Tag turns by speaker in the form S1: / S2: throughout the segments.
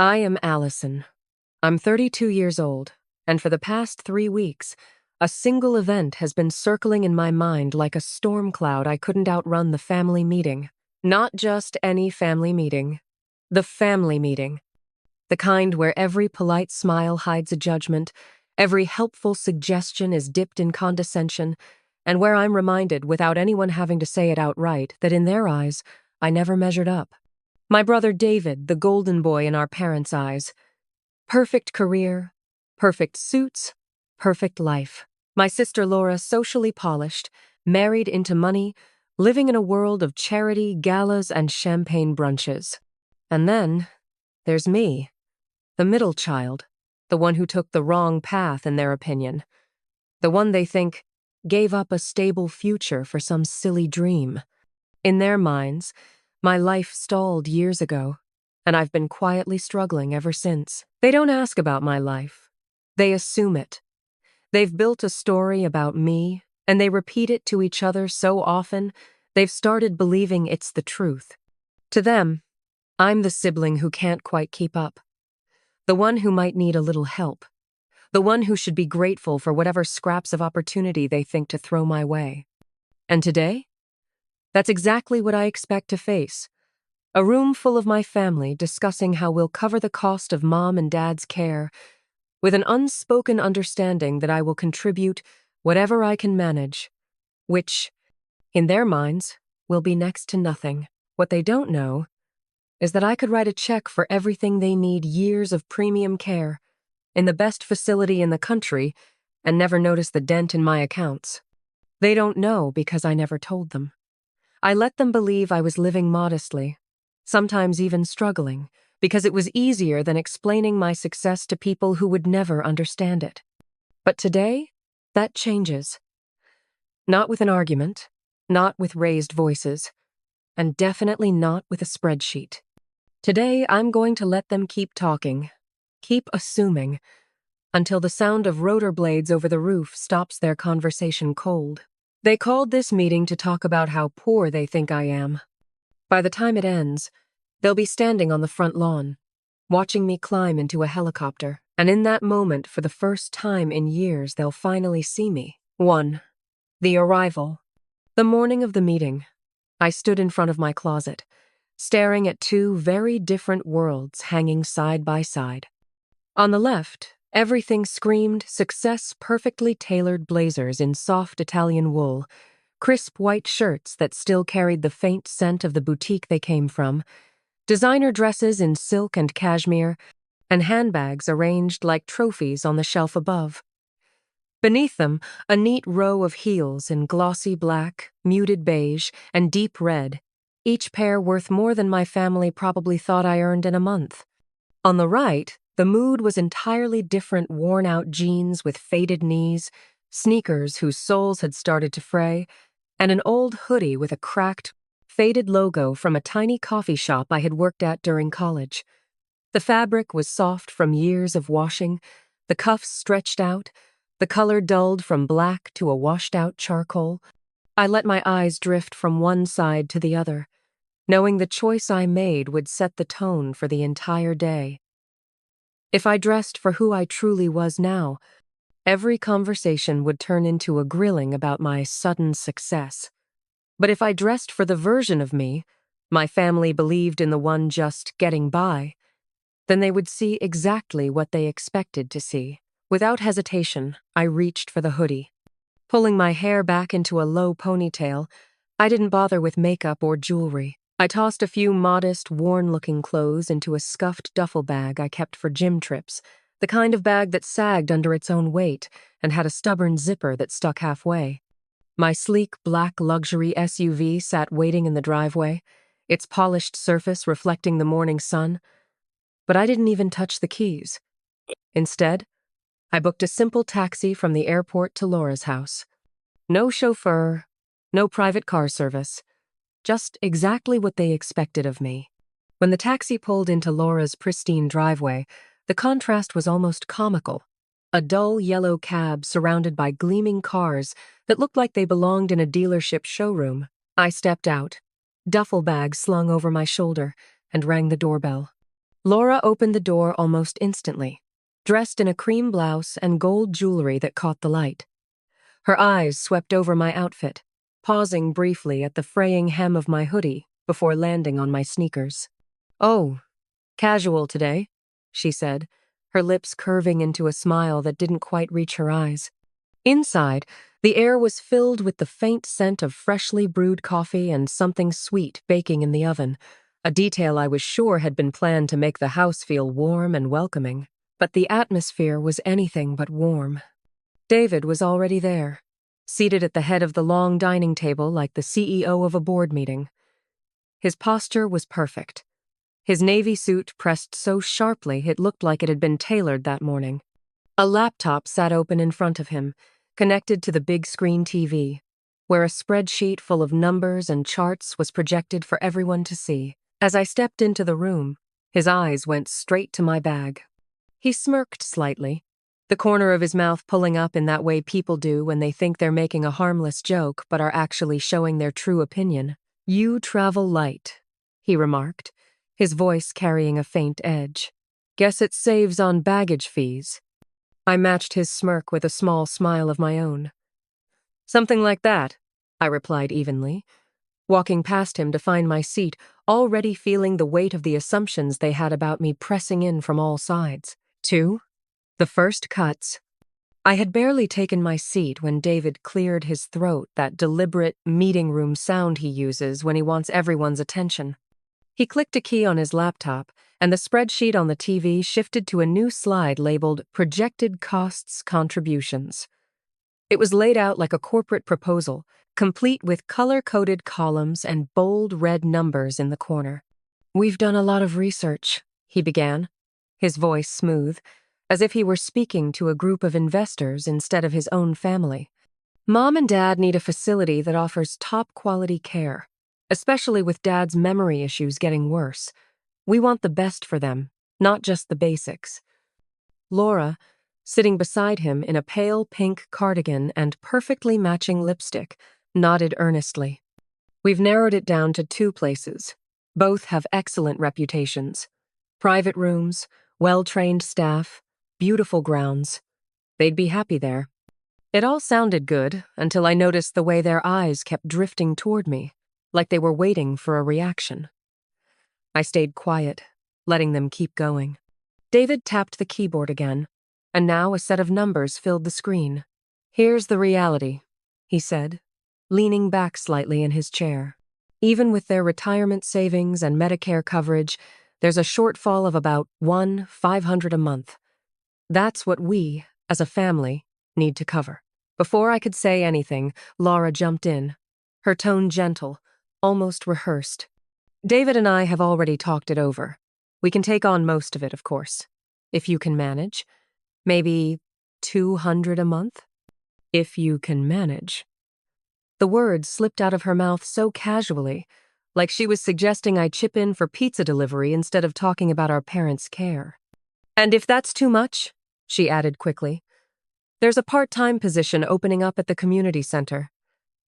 S1: I am Allison. I'm 32 years old, and for the past 3 weeks, a single event has been circling in my mind like a storm cloud I couldn't outrun: the family meeting. Not just any family meeting. The family meeting. The kind where every polite smile hides a judgment, every helpful suggestion is dipped in condescension, and where I'm reminded, without anyone having to say it outright, that in their eyes, I never measured up. My brother David, the golden boy in our parents' eyes. Perfect career, perfect suits, perfect life. My sister Laura, socially polished, married into money, living in a world of charity, galas, and champagne brunches. And then, there's me, the middle child, the one who took the wrong path in their opinion, the one they think gave up a stable future for some silly dream. In their minds, my life stalled years ago, and I've been quietly struggling ever since. They don't ask about my life. They assume it. They've built a story about me, and they repeat it to each other so often, they've started believing it's the truth. To them, I'm the sibling who can't quite keep up. The one who might need a little help. The one who should be grateful for whatever scraps of opportunity they think to throw my way. And today? That's exactly what I expect to face. A room full of my family discussing how we'll cover the cost of Mom and Dad's care, with an unspoken understanding that I will contribute whatever I can manage, which, in their minds, will be next to nothing. What they don't know is that I could write a check for everything they need: years of premium care, in the best facility in the country, and never notice the dent in my accounts. They don't know because I never told them. I let them believe I was living modestly, sometimes even struggling, because it was easier than explaining my success to people who would never understand it. But today, that changes. Not with an argument, not with raised voices, and definitely not with a spreadsheet. Today, I'm going to let them keep talking, keep assuming, until the sound of rotor blades over the roof stops their conversation cold. They called this meeting to talk about how poor they think I am. By the time it ends, they'll be standing on the front lawn, watching me climb into a helicopter, and in that moment, for the first time in years, they'll finally see me. 1. The arrival. The morning of the meeting, I stood in front of my closet, staring at two very different worlds hanging side by side. On the left, everything screamed success: perfectly tailored blazers in soft Italian wool, crisp white shirts that still carried the faint scent of the boutique they came from, designer dresses in silk and cashmere, and handbags arranged like trophies on the shelf above. Beneath them, a neat row of heels in glossy black, muted beige, and deep red, each pair worth more than my family probably thought I earned in a month. On the right, the mood was entirely different: worn-out jeans with faded knees, sneakers whose soles had started to fray, and an old hoodie with a cracked, faded logo from a tiny coffee shop I had worked at during college. The fabric was soft from years of washing, the cuffs stretched out, the color dulled from black to a washed-out charcoal. I let my eyes drift from one side to the other, knowing the choice I made would set the tone for the entire day. If I dressed for who I truly was now, every conversation would turn into a grilling about my sudden success. But if I dressed for the version of me my family believed in, the one just getting by, then they would see exactly what they expected to see. Without hesitation, I reached for the hoodie. Pulling my hair back into a low ponytail, I didn't bother with makeup or jewelry. I tossed a few modest, worn-looking clothes into a scuffed duffel bag I kept for gym trips, the kind of bag that sagged under its own weight and had a stubborn zipper that stuck halfway. My sleek black luxury SUV sat waiting in the driveway, its polished surface reflecting the morning sun, but I didn't even touch the keys. Instead, I booked a simple taxi from the airport to Laura's house. No chauffeur, no private car service. Just exactly what they expected of me. When the taxi pulled into Laura's pristine driveway, the contrast was almost comical. A dull yellow cab surrounded by gleaming cars that looked like they belonged in a dealership showroom. I stepped out, duffel bag slung over my shoulder, and rang the doorbell. Laura opened the door almost instantly, dressed in a cream blouse and gold jewelry that caught the light. Her eyes swept over my outfit, pausing briefly at the fraying hem of my hoodie before landing on my sneakers. "Oh, casual today," she said, her lips curving into a smile that didn't quite reach her eyes. Inside, the air was filled with the faint scent of freshly brewed coffee and something sweet baking in the oven, a detail I was sure had been planned to make the house feel warm and welcoming. But the atmosphere was anything but warm. David was already there, seated at the head of the long dining table like the CEO of a board meeting. His posture was perfect. His navy suit pressed so sharply it looked like it had been tailored that morning. A laptop sat open in front of him, connected to the big screen TV, where a spreadsheet full of numbers and charts was projected for everyone to see. As I stepped into the room, his eyes went straight to my bag. He smirked slightly, the corner of his mouth pulling up in that way people do when they think they're making a harmless joke but are actually showing their true opinion. "You travel light," he remarked, his voice carrying a faint edge. "Guess it saves on baggage fees." I matched his smirk with a small smile of my own. "Something like that," I replied evenly, walking past him to find my seat, already feeling the weight of the assumptions they had about me pressing in from all sides. 2. The first cuts. I had barely taken my seat when David cleared his throat, that deliberate meeting room sound he uses when he wants everyone's attention. He clicked a key on his laptop, and the spreadsheet on the TV shifted to a new slide labeled Projected Costs Contributions. It was laid out like a corporate proposal, complete with color-coded columns and bold red numbers in the corner. "We've done a lot of research," he began, his voice smooth, as if he were speaking to a group of investors instead of his own family. "Mom and Dad need a facility that offers top-quality care, especially with Dad's memory issues getting worse. We want the best for them, not just the basics." Laura, sitting beside him in a pale pink cardigan and perfectly matching lipstick, nodded earnestly. "We've narrowed it down to 2 places. Both have excellent reputations. Private rooms, well-trained staff, beautiful grounds. They'd be happy there." It all sounded good until I noticed the way their eyes kept drifting toward me, like they were waiting for a reaction. I stayed quiet, letting them keep going. David tapped the keyboard again, and now a set of numbers filled the screen. "Here's the reality," he said, leaning back slightly in his chair. "Even with their retirement savings and Medicare coverage, there's a shortfall of about $1,500 a month. That's what we, as a family, need to cover." Before I could say anything, Laura jumped in, her tone gentle, almost rehearsed. "David and I have already talked it over. We can take on most of it, of course. If you can manage. Maybe $200 a month? If you can manage." The words slipped out of her mouth so casually, like she was suggesting I chip in for pizza delivery instead of talking about our parents' care. "And if that's too much," she added quickly, "there's a part-time position opening up at the community center.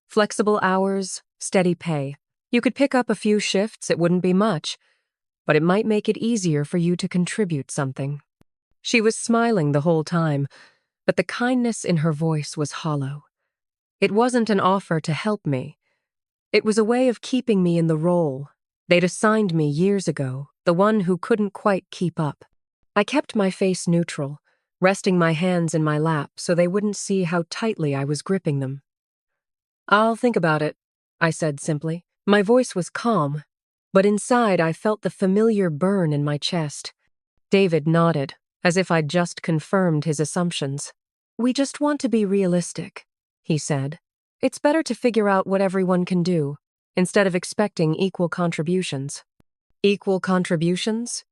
S1: Flexible hours, steady pay. You could pick up a few shifts, it wouldn't be much, but it might make it easier for you to contribute something." She was smiling the whole time, but the kindness in her voice was hollow. It wasn't an offer to help me. It was a way of keeping me in the role they'd assigned me years ago, the one who couldn't quite keep up. I kept my face neutral, resting my hands in my lap so they wouldn't see how tightly I was gripping them. "I'll think about it," I said simply. My voice was calm, but inside I felt the familiar burn in my chest. David nodded, as if I'd just confirmed his assumptions. "We just want to be realistic," he said. "It's better to figure out what everyone can do, instead of expecting equal contributions." "Equal contributions?"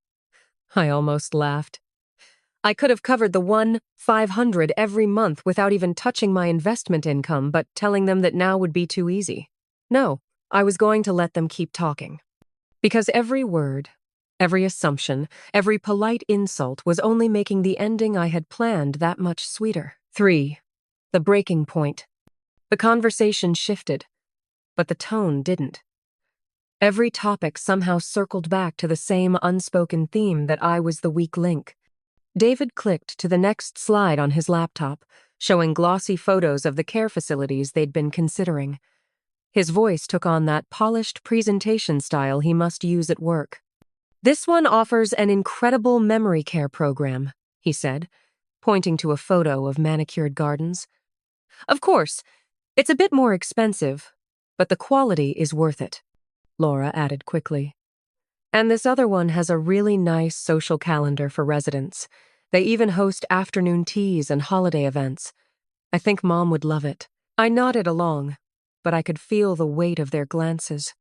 S1: I almost laughed. I could have covered the $1,500 every month without even touching my investment income, but telling them that now would be too easy. No, I was going to let them keep talking. Because every word, every assumption, every polite insult was only making the ending I had planned that much sweeter. 3. The breaking point. The conversation shifted, but the tone didn't. Every topic somehow circled back to the same unspoken theme that I was the weak link. David clicked to the next slide on his laptop, showing glossy photos of the care facilities they'd been considering. His voice took on that polished presentation style he must use at work. "This one offers an incredible memory care program," he said, pointing to a photo of manicured gardens. "Of course, it's a bit more expensive, but the quality is worth it," Laura added quickly. "And this other one has a really nice social calendar for residents. They even host afternoon teas and holiday events. I think Mom would love it." I nodded along, but I could feel the weight of their glances.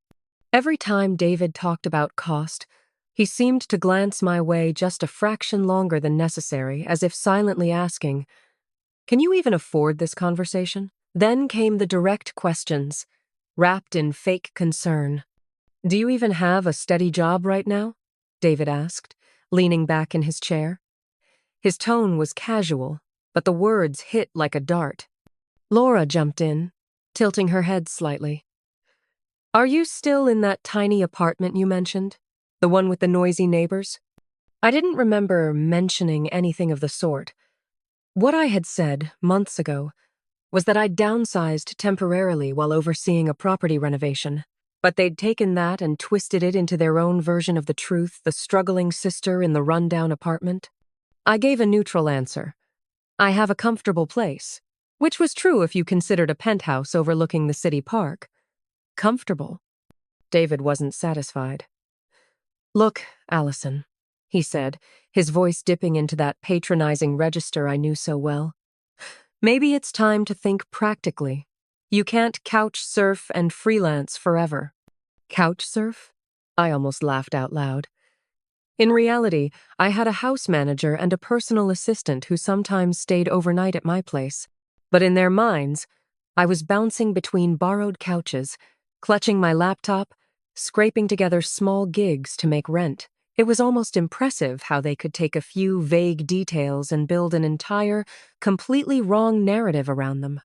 S1: Every time David talked about cost, he seemed to glance my way just a fraction longer than necessary, as if silently asking, "Can you even afford this conversation?" Then came the direct questions, wrapped in fake concern. "Do you even have a steady job right now?" David asked, leaning back in his chair. His tone was casual, but the words hit like a dart. Laura jumped in, tilting her head slightly. "Are you still in that tiny apartment you mentioned? The one with the noisy neighbors?" I didn't remember mentioning anything of the sort. What I had said, months ago, was that I'd downsized temporarily while overseeing a property renovation, but they'd taken that and twisted it into their own version of the truth, the struggling sister in the rundown apartment. I gave a neutral answer. I have a comfortable place, which was true if you considered a penthouse overlooking the city park. Comfortable. David wasn't satisfied. "Look, Allison," he said, his voice dipping into that patronizing register I knew so well. "Maybe it's time to think practically. You can't couch surf and freelance forever." Couch surf? I almost laughed out loud. In reality, I had a house manager and a personal assistant who sometimes stayed overnight at my place. But in their minds, I was bouncing between borrowed couches, clutching my laptop, scraping together small gigs to make rent. It was almost impressive how they could take a few vague details and build an entire, completely wrong narrative around them.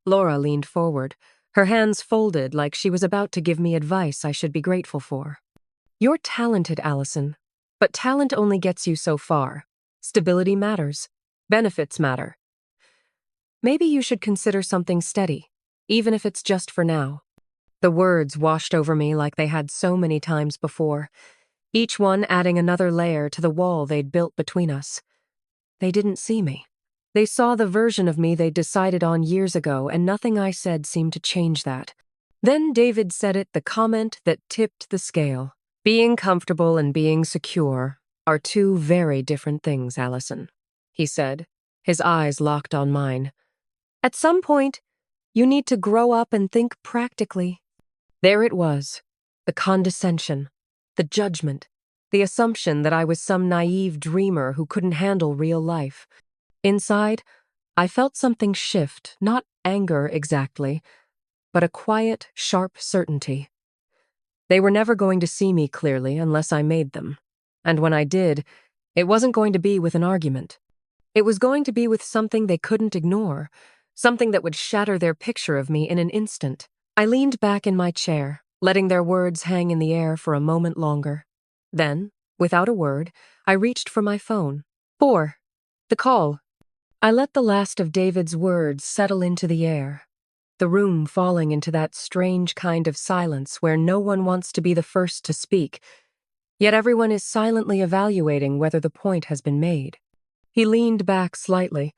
S1: Laura leaned forward, her hands folded like she was about to give me advice I should be grateful for. "You're talented, Allison, but talent only gets you so far. Stability matters. Benefits matter. Maybe you should consider something steady, even if it's just for now." The words washed over me like they had so many times before, each one adding another layer to the wall they'd built between us. They didn't see me. They saw the version of me they'd decided on years ago, and nothing I said seemed to change that. Then David said it, the comment that tipped the scale. "Being comfortable and being secure are two very different things, Allison," he said, his eyes locked on mine. "At some point, you need to grow up and think practically." There it was, the condescension, the judgment, the assumption that I was some naive dreamer who couldn't handle real life. Inside, I felt something shift, not anger exactly, but a quiet, sharp certainty. They were never going to see me clearly unless I made them. And when I did, it wasn't going to be with an argument. It was going to be with something they couldn't ignore, something that would shatter their picture of me in an instant. I leaned back in my chair, letting their words hang in the air for a moment longer. Then, without a word, I reached for my phone. The call. I let the last of David's words settle into the air, the room falling into that strange kind of silence where no one wants to be the first to speak, yet everyone is silently evaluating whether the point has been made. He leaned back slightly,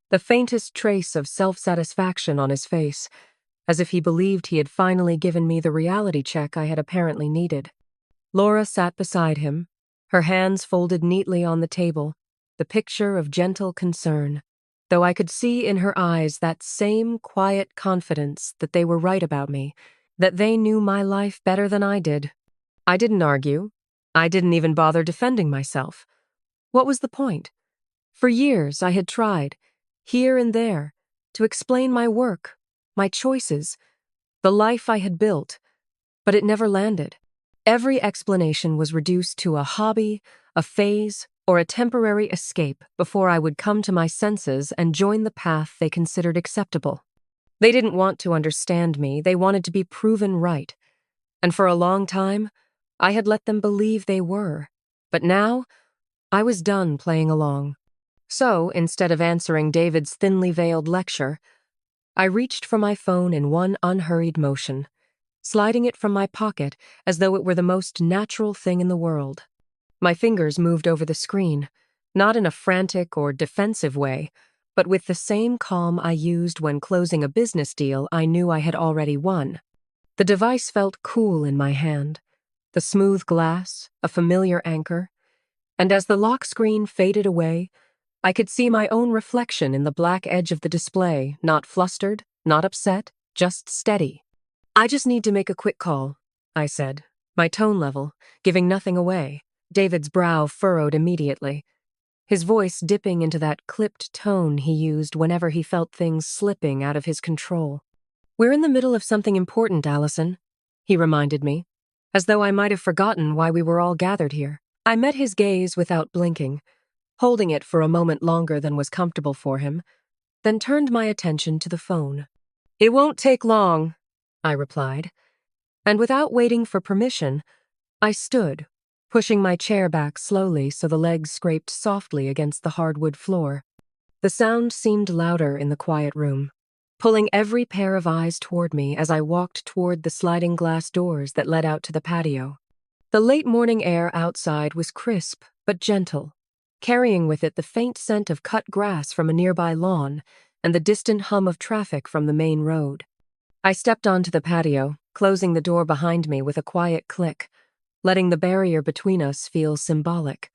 S1: the faintest trace of self-satisfaction on his face, as if he believed he had finally given me the reality check I had apparently needed. Laura sat beside him, her hands folded neatly on the table, the picture of gentle concern, though I could see in her eyes that same quiet confidence that they were right about me, that they knew my life better than I did. I didn't argue. I didn't even bother defending myself. What was the point? For years I had tried, here and there, to explain my work, my choices, the life I had built, but it never landed. Every explanation was reduced to a hobby, a phase, or a temporary escape before I would come to my senses and join the path they considered acceptable. They didn't want to understand me, they wanted to be proven right. And for a long time, I had let them believe they were. But now, I was done playing along. So, instead of answering David's thinly veiled lecture, I reached for my phone in one unhurried motion, sliding it from my pocket as though it were the most natural thing in the world. My fingers moved over the screen, not in a frantic or defensive way, but with the same calm I used when closing a business deal I knew I had already won. The device felt cool in my hand, the smooth glass, a familiar anchor, and as the lock screen faded away, I could see my own reflection in the black edge of the display, not flustered, not upset, just steady. "I just need to make a quick call," I said, my tone level, giving nothing away. David's brow furrowed immediately, his voice dipping into that clipped tone he used whenever he felt things slipping out of his control. "We're in the middle of something important, Allison," he reminded me, as though I might have forgotten why we were all gathered here. I met his gaze without blinking, holding it for a moment longer than was comfortable for him, then turned my attention to the phone. "It won't take long," I replied, and without waiting for permission, I stood, pushing my chair back slowly so the legs scraped softly against the hardwood floor. The sound seemed louder in the quiet room, pulling every pair of eyes toward me as I walked toward the sliding glass doors that led out to the patio. The late morning air outside was crisp but gentle, carrying with it the faint scent of cut grass from a nearby lawn and the distant hum of traffic from the main road. I stepped onto the patio, closing the door behind me with a quiet click, letting the barrier between us feel symbolic.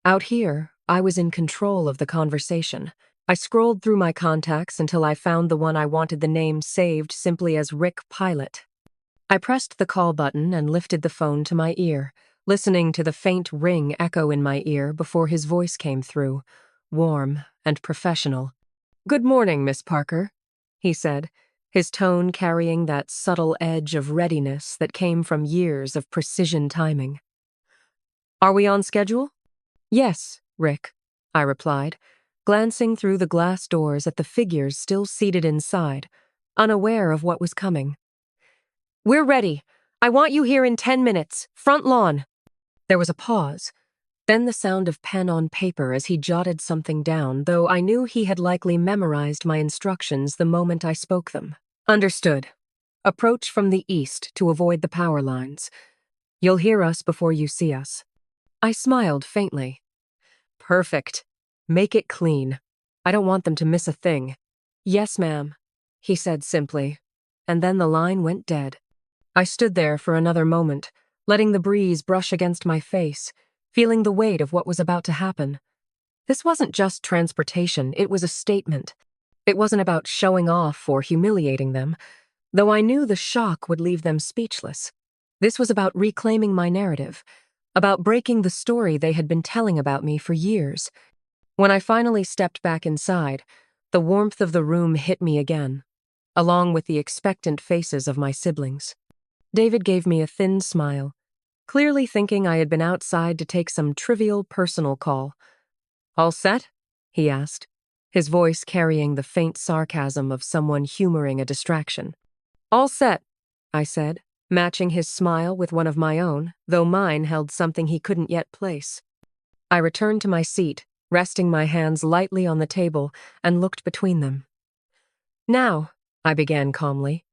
S1: Out here, I was in control of the conversation. I scrolled through my contacts until I found the one I wanted the name saved simply as Rick Pilot. I pressed the call button and lifted the phone to my ear, listening to the faint ring echo in my ear before his voice came through, warm and professional. "Good morning, Miss Parker," he said, his tone carrying that subtle edge of readiness that came from years of precision timing. "Are we on schedule?" "Yes, Rick," I replied, glancing through the glass doors at the figures still seated inside, unaware of what was coming. "We're ready. I want you here in 10 minutes. Front lawn." There was a pause, then the sound of pen on paper as he jotted something down, though I knew he had likely memorized my instructions the moment I spoke them. "Understood. Approach from the east to avoid the power lines. You'll hear us before you see us." I smiled faintly. "Perfect. Make it clean. I don't want them to miss a thing." "Yes, ma'am," he said simply, and then the line went dead. I stood there for another moment, letting the breeze brush against my face, feeling the weight of what was about to happen. This wasn't just transportation, it was a statement. It wasn't about showing off or humiliating them, though I knew the shock would leave them speechless. This was about reclaiming my narrative, about breaking the story they had been telling about me for years. When I finally stepped back inside, the warmth of the room hit me again, along with the expectant faces of my siblings. David gave me a thin smile, clearly thinking I had been outside to take some trivial personal call. "All set?" he asked, his voice carrying the faint sarcasm of someone humoring a distraction. "All set," I said, matching his smile with one of my own, though mine held something he couldn't yet place. I returned to my seat, resting my hands lightly on the table, and looked between them. "Now," I began calmly,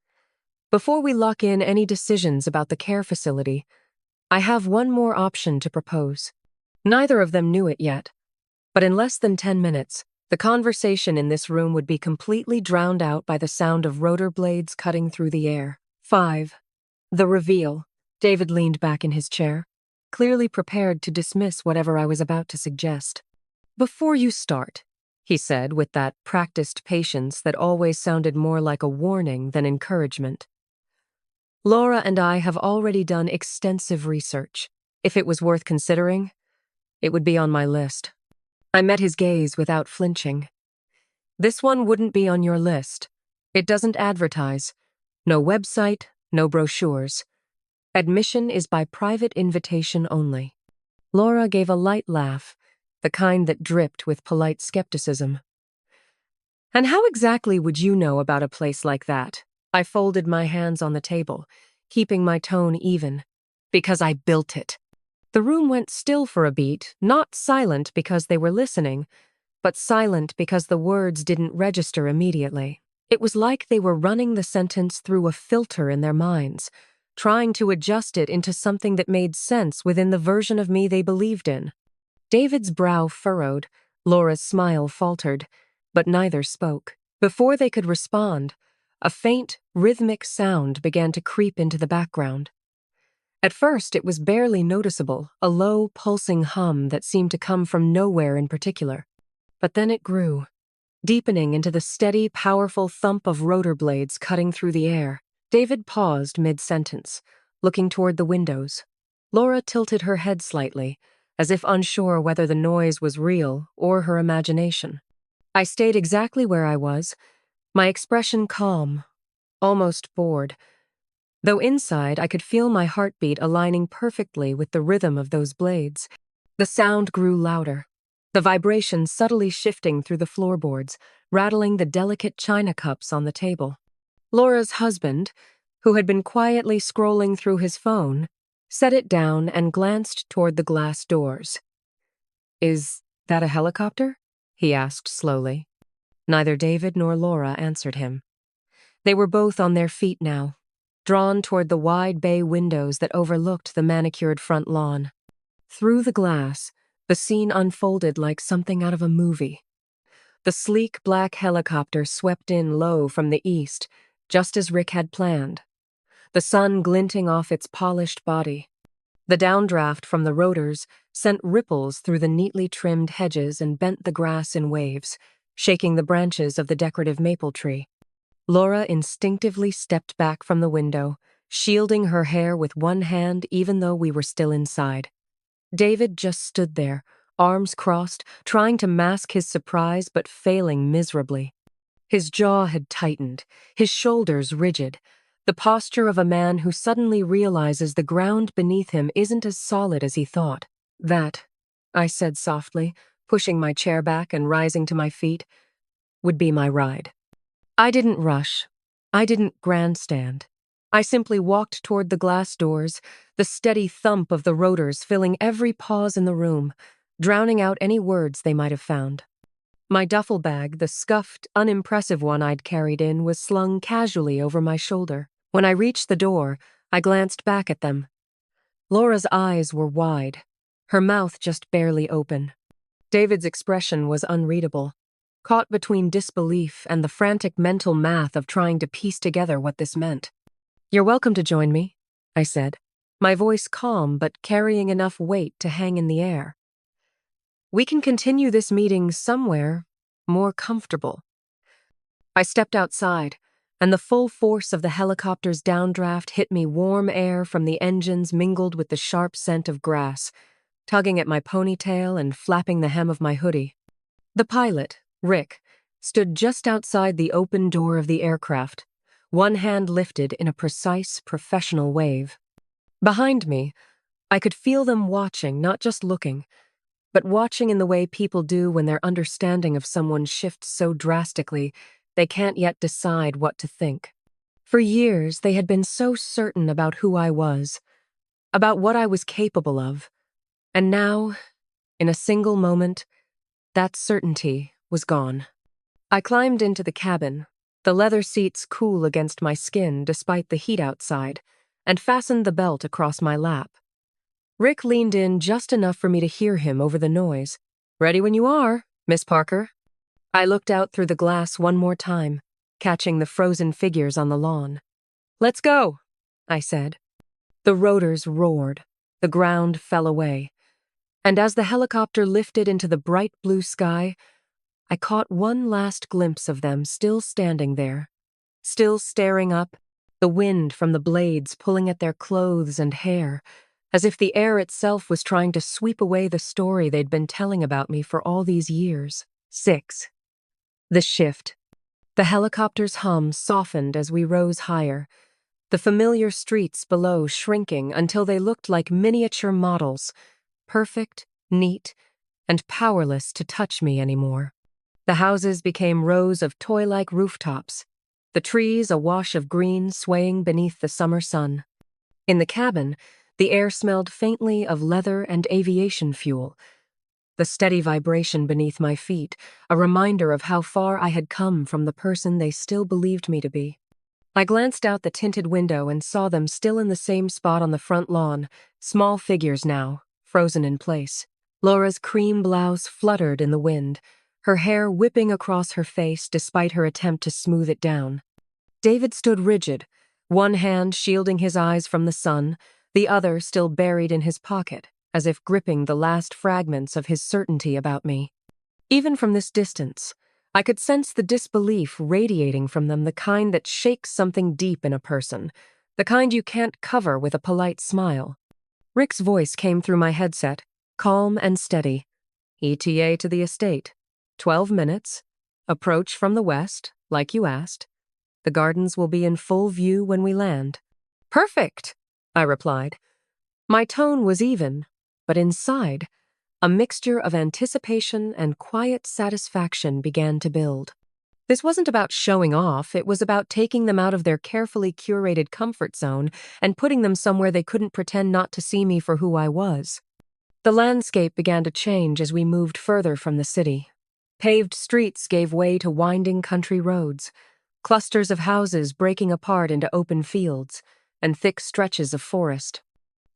S1: "before we lock in any decisions about the care facility, I have one more option to propose." Neither of them knew it yet, but in less than 10 minutes, the conversation in this room would be completely drowned out by the sound of rotor blades cutting through the air. 5. The reveal. David leaned back in his chair, clearly prepared to dismiss whatever I was about to suggest. "Before you start," he said with that practiced patience that always sounded more like a warning than encouragement, "Laura and I have already done extensive research. If it was worth considering, it would be on my list." I met his gaze without flinching. "This one wouldn't be on your list. It doesn't advertise. No website, no brochures. Admission is by private invitation only." Laura gave a light laugh, the kind that dripped with polite skepticism. "And how exactly would you know about a place like that?" I folded my hands on the table, keeping my tone even. Because I built it. The room went still for a beat, not silent because they were listening, but silent because the words didn't register immediately. It was like they were running the sentence through a filter in their minds, trying to adjust it into something that made sense within the version of me they believed in. David's brow furrowed, Laura's smile faltered, but neither spoke. Before they could respond, a faint, rhythmic sound began to creep into the background. At first, it was barely noticeable, a low, pulsing hum that seemed to come from nowhere in particular. But then it grew, deepening into the steady, powerful thump of rotor blades cutting through the air. David paused mid-sentence, looking toward the windows. Laura tilted her head slightly, as if unsure whether the noise was real or her imagination. I stayed exactly where I was, my expression calm, almost bored, though inside I could feel my heartbeat aligning perfectly with the rhythm of those blades. The sound grew louder, the vibration subtly shifting through the floorboards, rattling the delicate china cups on the table. Laura's husband, who had been quietly scrolling through his phone, set it down and glanced toward the glass doors. "Is that a helicopter?" he asked slowly. Neither David nor Laura answered him. They were both on their feet now, drawn toward the wide bay windows that overlooked the manicured front lawn. Through the glass, the scene unfolded like something out of a movie. The sleek black helicopter swept in low from the east, just as Rick had planned, the sun glinting off its polished body. The downdraft from the rotors sent ripples through the neatly trimmed hedges and bent the grass in waves, shaking the branches of the decorative maple tree. Laura instinctively stepped back from the window, shielding her hair with one hand even though we were still inside. David just stood there, arms crossed, trying to mask his surprise but failing miserably. His jaw had tightened, his shoulders rigid, the posture of a man who suddenly realizes the ground beneath him isn't as solid as he thought. "That," I said softly, pushing my chair back and rising to my feet, "would be my ride." I didn't rush. I didn't grandstand. I simply walked toward the glass doors, the steady thump of the rotors filling every pause in the room, drowning out any words they might have found. My duffel bag, the scuffed, unimpressive one I'd carried in, was slung casually over my shoulder. When I reached the door, I glanced back at them. Laura's eyes were wide, her mouth just barely open. David's expression was unreadable, caught between disbelief and the frantic mental math of trying to piece together what this meant. "You're welcome to join me," I said, my voice calm but carrying enough weight to hang in the air. "We can continue this meeting somewhere more comfortable." I stepped outside, and the full force of the helicopter's downdraft hit me warm air from the engines mingled with the sharp scent of grass, tugging at my ponytail and flapping the hem of my hoodie. The pilot, Rick, stood just outside the open door of the aircraft, one hand lifted in a precise, professional wave. Behind me, I could feel them watching, not just looking, but watching in the way people do when their understanding of someone shifts so drastically they can't yet decide what to think. For years, they had been so certain about who I was, about what I was capable of, and now, in a single moment, that certainty was gone. I climbed into the cabin, the leather seats cool against my skin despite the heat outside, and fastened the belt across my lap. Rick leaned in just enough for me to hear him over the noise. "Ready when you are, Miss Parker." I looked out through the glass one more time, catching the frozen figures on the lawn. "Let's go," I said. The rotors roared, the ground fell away, and as the helicopter lifted into the bright blue sky, I caught one last glimpse of them still standing there, still staring up, the wind from the blades pulling at their clothes and hair, as if the air itself was trying to sweep away the story they'd been telling about me for all these years. 6. The shift. The helicopter's hum softened as we rose higher, the familiar streets below shrinking until they looked like miniature models, perfect, neat, and powerless to touch me anymore. The houses became rows of toy-like rooftops, the trees a wash of green swaying beneath the summer sun. In the cabin, the air smelled faintly of leather and aviation fuel. The steady vibration beneath my feet, a reminder of how far I had come from the person they still believed me to be. I glanced out the tinted window and saw them still in the same spot on the front lawn, small figures now, frozen in place. Laura's cream blouse fluttered in the wind, her hair whipping across her face despite her attempt to smooth it down. David stood rigid, one hand shielding his eyes from the sun, the other still buried in his pocket, as if gripping the last fragments of his certainty about me. Even from this distance, I could sense the disbelief radiating from them, the kind that shakes something deep in a person, the kind you can't cover with a polite smile. Rick's voice came through my headset, calm and steady. ETA to the estate. 12 minutes. Approach from the west, like you asked. The gardens will be in full view when we land. Perfect, I replied. My tone was even, but inside, a mixture of anticipation and quiet satisfaction began to build. This wasn't about showing off, it was about taking them out of their carefully curated comfort zone and putting them somewhere they couldn't pretend not to see me for who I was. The landscape began to change as we moved further from the city. Paved streets gave way to winding country roads, clusters of houses breaking apart into open fields, and thick stretches of forest.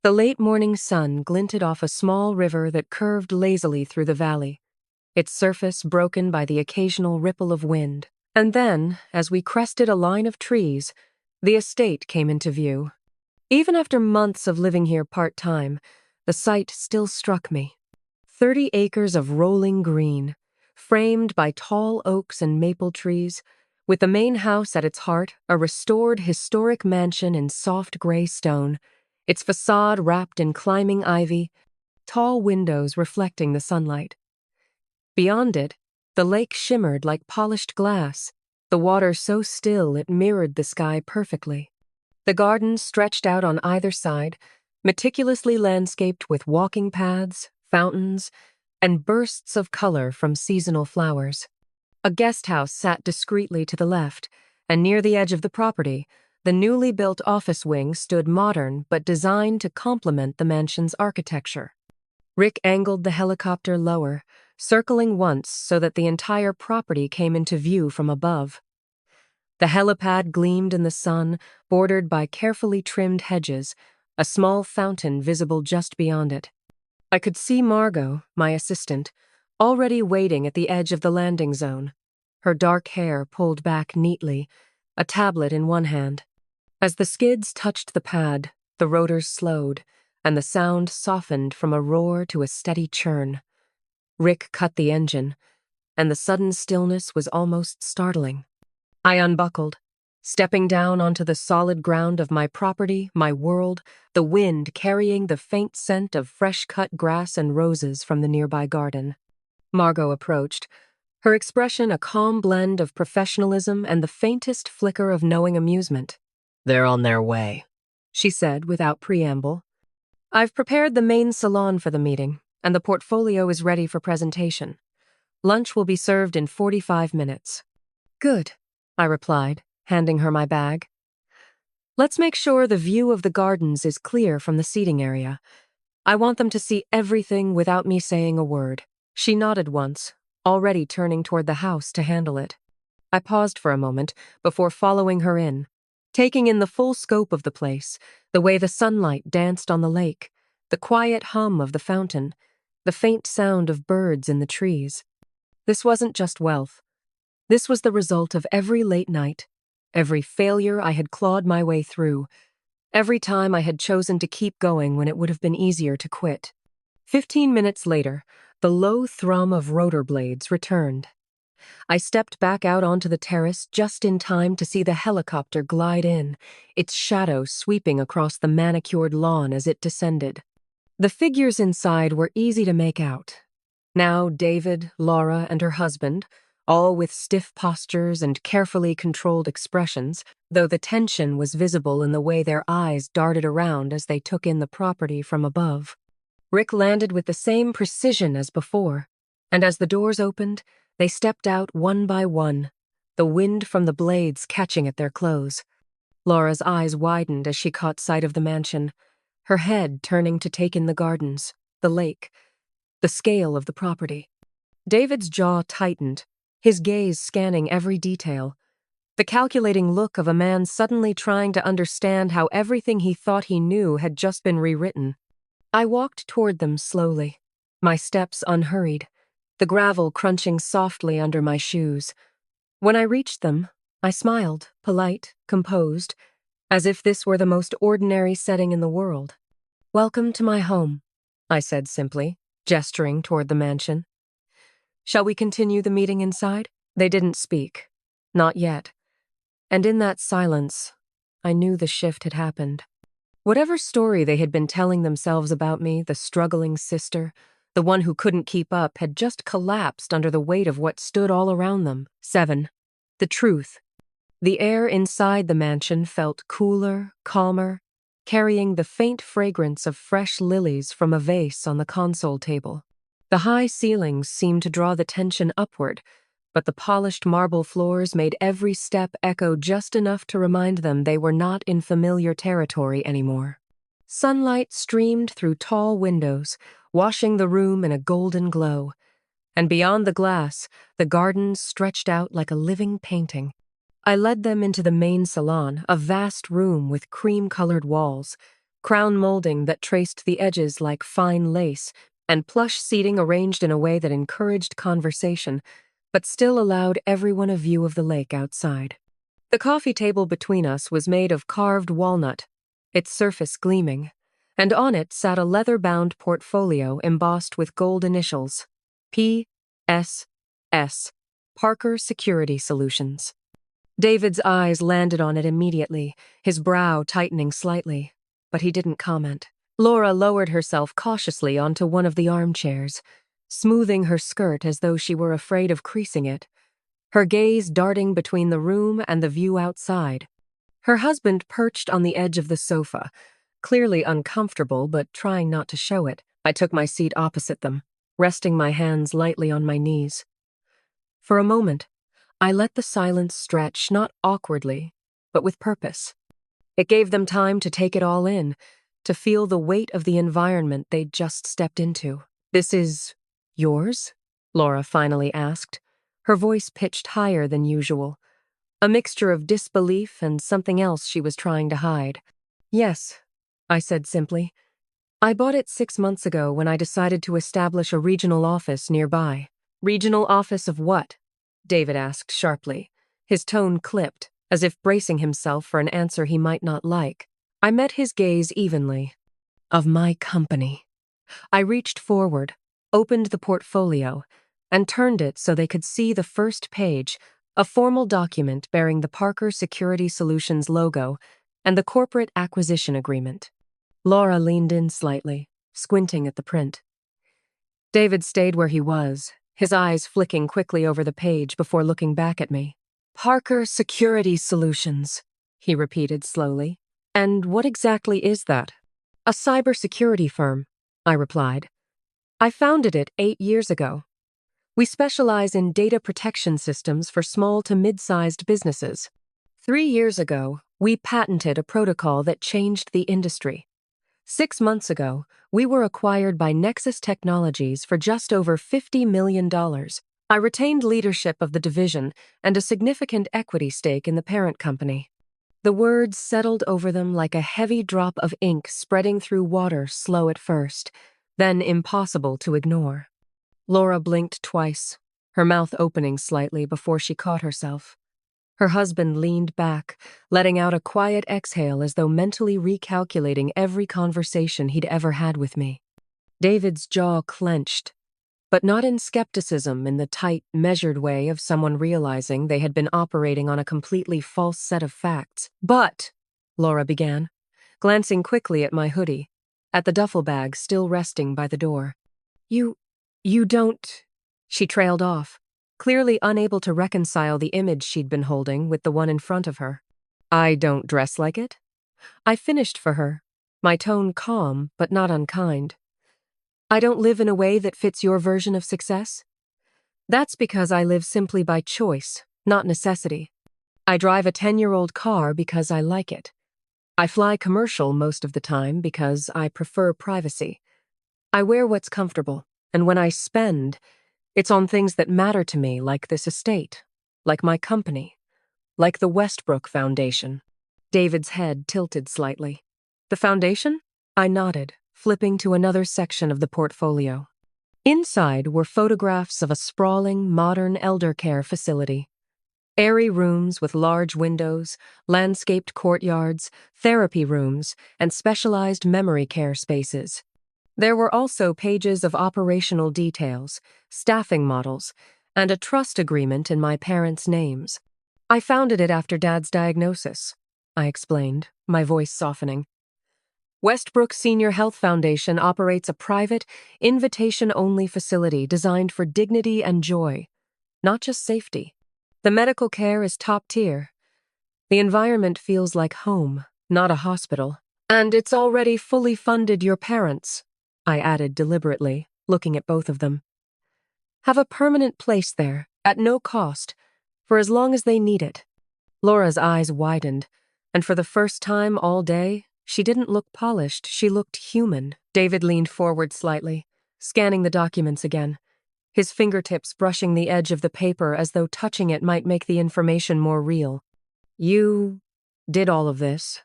S1: The late morning sun glinted off a small river that curved lazily through the valley, its surface broken by the occasional ripple of wind. And then, as we crested a line of trees, the estate came into view. Even after months of living here part-time, the sight still struck me. 30 acres of rolling green, framed by tall oaks and maple trees, with the main house at its heart, a restored historic mansion in soft gray stone, its facade wrapped in climbing ivy, tall windows reflecting the sunlight. Beyond it, the lake shimmered like polished glass, the water so still it mirrored the sky perfectly. The gardens stretched out on either side, meticulously landscaped with walking paths, fountains, and bursts of color from seasonal flowers. A guest house sat discreetly to the left, and near the edge of the property, the newly built office wing stood modern but designed to complement the mansion's architecture. Rick angled the helicopter lower, circling once so that the entire property came into view from above. The helipad gleamed in the sun, bordered by carefully trimmed hedges, a small fountain visible just beyond it. I could see Margot, my assistant, already waiting at the edge of the landing zone, her dark hair pulled back neatly, a tablet in one hand. As the skids touched the pad, the rotors slowed, and the sound softened from a roar to a steady churn. Rick cut the engine, and the sudden stillness was almost startling. I unbuckled, stepping down onto the solid ground of my property, my world, the wind carrying the faint scent of fresh-cut grass and roses from the nearby garden. Margot approached, her expression a calm blend of professionalism and the faintest flicker of knowing amusement. "They're on their way," she said without preamble. "I've prepared the main salon for the meeting, and the portfolio is ready for presentation. Lunch will be served in 45 minutes. "Good," I replied, handing her my bag. "Let's make sure the view of the gardens is clear from the seating area. I want them to see everything without me saying a word." She nodded once, already turning toward the house to handle it. I paused for a moment before following her in, taking in the full scope of the place, the way the sunlight danced on the lake, the quiet hum of the fountain, the faint sound of birds in the trees. This wasn't just wealth. This was the result of every late night, every failure I had clawed my way through, every time I had chosen to keep going when it would have been easier to quit. 15 minutes later, the low thrum of rotor blades returned. I stepped back out onto the terrace just in time to see the helicopter glide in, its shadow sweeping across the manicured lawn as it descended. The figures inside were easy to make out. Now David, Laura, and her husband, all with stiff postures and carefully controlled expressions, though the tension was visible in the way their eyes darted around as they took in the property from above. Rick landed with the same precision as before, and as the doors opened, they stepped out one by one, the wind from the blades catching at their clothes. Laura's eyes widened as she caught sight of the mansion, her head turning to take in the gardens, the lake, the scale of the property. David's jaw tightened, his gaze scanning every detail, the calculating look of a man suddenly trying to understand how everything he thought he knew had just been rewritten. I walked toward them slowly, my steps unhurried, the gravel crunching softly under my shoes. When I reached them, I smiled, polite, composed, as if this were the most ordinary setting in the world. "Welcome to my home," I said simply, gesturing toward the mansion. "Shall we continue the meeting inside?" They didn't speak. Not yet. And in that silence, I knew the shift had happened. Whatever story they had been telling themselves about me, the struggling sister, the one who couldn't keep up, had just collapsed under the weight of what stood all around them. 7. The truth. The air inside the mansion felt cooler, calmer, carrying the faint fragrance of fresh lilies from a vase on the console table. The high ceilings seemed to draw the tension upward, but the polished marble floors made every step echo just enough to remind them they were not in familiar territory anymore. Sunlight streamed through tall windows, washing the room in a golden glow, and beyond the glass, the gardens stretched out like a living painting. I led them into the main salon, a vast room with cream-colored walls, crown molding that traced the edges like fine lace, and plush seating arranged in a way that encouraged conversation, but still allowed everyone a view of the lake outside. The coffee table between us was made of carved walnut, its surface gleaming, and on it sat a leather-bound portfolio embossed with gold initials, P.S.S., Parker Security Solutions. David's eyes landed on it immediately, his brow tightening slightly, but he didn't comment. Laura lowered herself cautiously onto one of the armchairs, smoothing her skirt as though she were afraid of creasing it, her gaze darting between the room and the view outside. Her husband perched on the edge of the sofa, clearly uncomfortable but trying not to show it. I took my seat opposite them, resting my hands lightly on my knees. For a moment, I let the silence stretch, not awkwardly, but with purpose. It gave them time to take it all in, to feel the weight of the environment they'd just stepped into. "This is yours?" Laura finally asked, her voice pitched higher than usual, a mixture of disbelief and something else she was trying to hide. "Yes," I said simply. "I bought it 6 months ago when I decided to establish a regional office nearby." "Regional office of what?" David asked sharply, his tone clipped, as if bracing himself for an answer he might not like. I met his gaze evenly. "Of my company." I reached forward, opened the portfolio, and turned it so they could see the first page, a formal document bearing the Parker Security Solutions logo and the corporate acquisition agreement. Laura leaned in slightly, squinting at the print. David stayed where he was, his eyes flicking quickly over the page before looking back at me. "Parker Security Solutions," he repeated slowly. "And what exactly is that?" "A cybersecurity firm," I replied. "I founded it 8 years ago. We specialize in data protection systems for small to mid-sized businesses. 3 years ago, we patented a protocol that changed the industry. 6 months ago, we were acquired by Nexus Technologies for just over $50 million. I retained leadership of the division and a significant equity stake in the parent company." The words settled over them like a heavy drop of ink spreading through water, slow at first, then impossible to ignore. Laura blinked twice, her mouth opening slightly before she caught herself. Her husband leaned back, letting out a quiet exhale as though mentally recalculating every conversation he'd ever had with me. David's jaw clenched, but not in skepticism, in the tight, measured way of someone realizing they had been operating on a completely false set of facts. "But," Laura began, glancing quickly at my hoodie, at the duffel bag still resting by the door. You don't," she trailed off, clearly unable to reconcile the image she'd been holding with the one in front of her. "I don't dress like it?" I finished for her, my tone calm but not unkind. "I don't live in a way that fits your version of success? That's because I live simply by choice, not necessity." I drive a 10-year-old car because I like it. I fly commercial most of the time because I prefer privacy. I wear what's comfortable, and when I spend, it's on things that matter to me, like this estate, like my company, like the Westbrook Foundation. David's head tilted slightly. The foundation? I nodded, flipping to another section of the portfolio. Inside were photographs of a sprawling, modern elder care facility. Airy rooms with large windows, landscaped courtyards, therapy rooms, and specialized memory care spaces. There were also pages of operational details, staffing models, and a trust agreement in my parents' names. I founded it after Dad's diagnosis, I explained, my voice softening. Westbrook Senior Health Foundation operates a private, invitation-only facility designed for dignity and joy, not just safety. The medical care is top tier. The environment feels like home, not a hospital. And it's already fully funded your parents, I added deliberately, looking at both of them. Have a permanent place there, at no cost, for as long as they need it. Laura's eyes widened, and for the first time all day, she didn't look polished, she looked human. David leaned forward slightly, scanning the documents again, his fingertips brushing the edge of the paper as though touching it might make the information more real. You did all of this,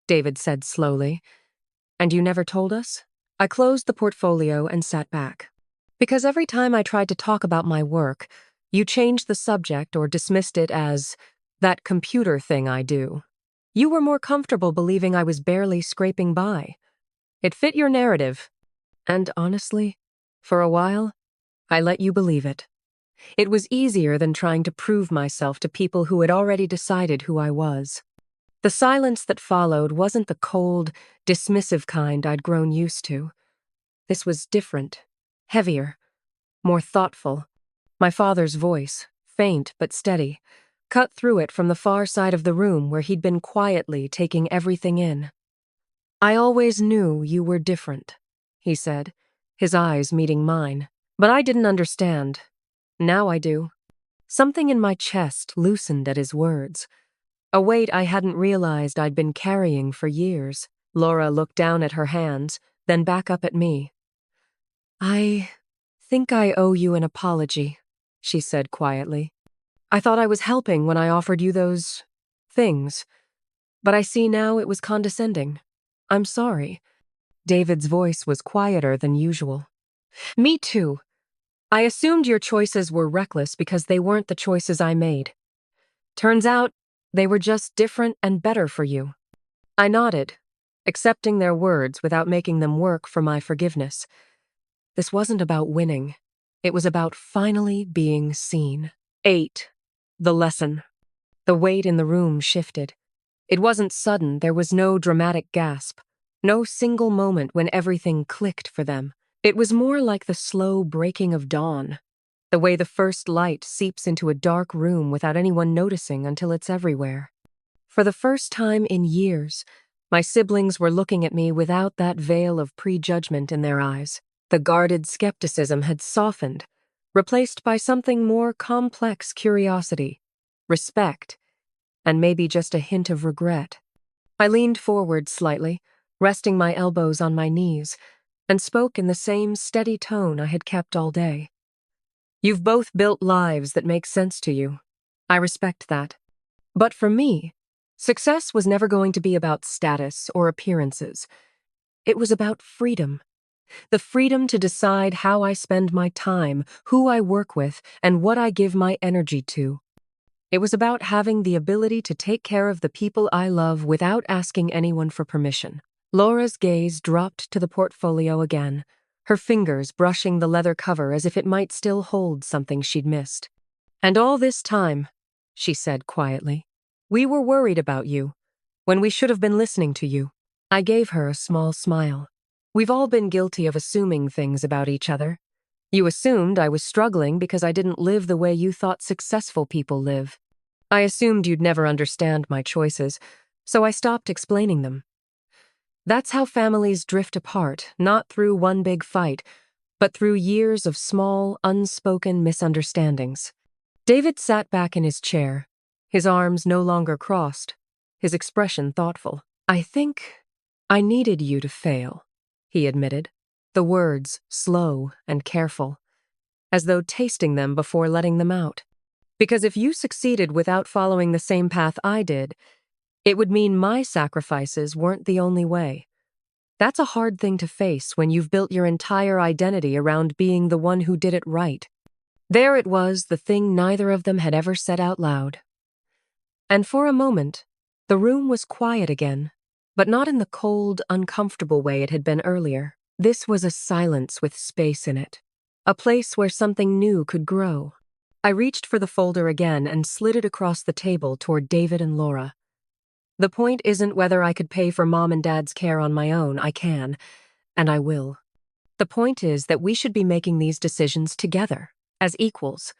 S1: David said slowly, and you never told us? I closed the portfolio and sat back. Because every time I tried to talk about my work, you changed the subject or dismissed it as that computer thing I do. You were more comfortable believing I was barely scraping by. It fit your narrative. And honestly, for a while, I let you believe it. It was easier than trying to prove myself to people who had already decided who I was. The silence that followed wasn't the cold, dismissive kind I'd grown used to. This was different, heavier, more thoughtful. My father's voice, faint but steady, cut through it from the far side of the room where he'd been quietly taking everything in. I always knew you were different, he said, his eyes meeting mine. But I didn't understand. Now I do. Something in my chest loosened at his words. A weight I hadn't realized I'd been carrying for years. Laura looked down at her hands, then back up at me. I think I owe you an apology, she said quietly. I thought I was helping when I offered you those things, but I see now it was condescending. I'm sorry. David's voice was quieter than usual. Me too. I assumed your choices were reckless because they weren't the choices I made. Turns out, they were just different and better for you. I nodded, accepting their words without making them work for my forgiveness. This wasn't about winning. It was about finally being seen. 8. The lesson. The weight in the room shifted. It wasn't sudden, there was no dramatic gasp, no single moment when everything clicked for them. It was more like the slow breaking of dawn, the way the first light seeps into a dark room without anyone noticing until it's everywhere. For the first time in years, my siblings were looking at me without that veil of prejudgment in their eyes. The guarded skepticism had softened, replaced by something more complex curiosity, respect, and maybe just a hint of regret. I leaned forward slightly, resting my elbows on my knees, and spoke in the same steady tone I had kept all day. You've both built lives that make sense to you. I respect that. But for me, success was never going to be about status or appearances. It was about freedom. The freedom to decide how I spend my time, who I work with, and what I give my energy to. It was about having the ability to take care of the people I love without asking anyone for permission. Laura's gaze dropped to the portfolio again, her fingers brushing the leather cover as if it might still hold something she'd missed. And all this time, she said quietly, we were worried about you, when we should have been listening to you. I gave her a small smile. We've all been guilty of assuming things about each other. You assumed I was struggling because I didn't live the way you thought successful people live. I assumed you'd never understand my choices, so I stopped explaining them. That's how families drift apart, not through one big fight, but through years of small, unspoken misunderstandings. David sat back in his chair, his arms no longer crossed, his expression thoughtful. "I think I needed you to fail," he admitted, the words slow and careful, as though tasting them before letting them out. "Because if you succeeded without following the same path I did, it would mean my sacrifices weren't the only way. That's a hard thing to face when you've built your entire identity around being the one who did it right." There it was, the thing neither of them had ever said out loud. And for a moment, the room was quiet again, but not in the cold, uncomfortable way it had been earlier. This was a silence with space in it, a place where something new could grow. I reached for the folder again and slid it across the table toward David and Laura. "The point isn't whether I could pay for Mom and Dad's care on my own. I can, and I will. The point is that we should be making these decisions together, as equals.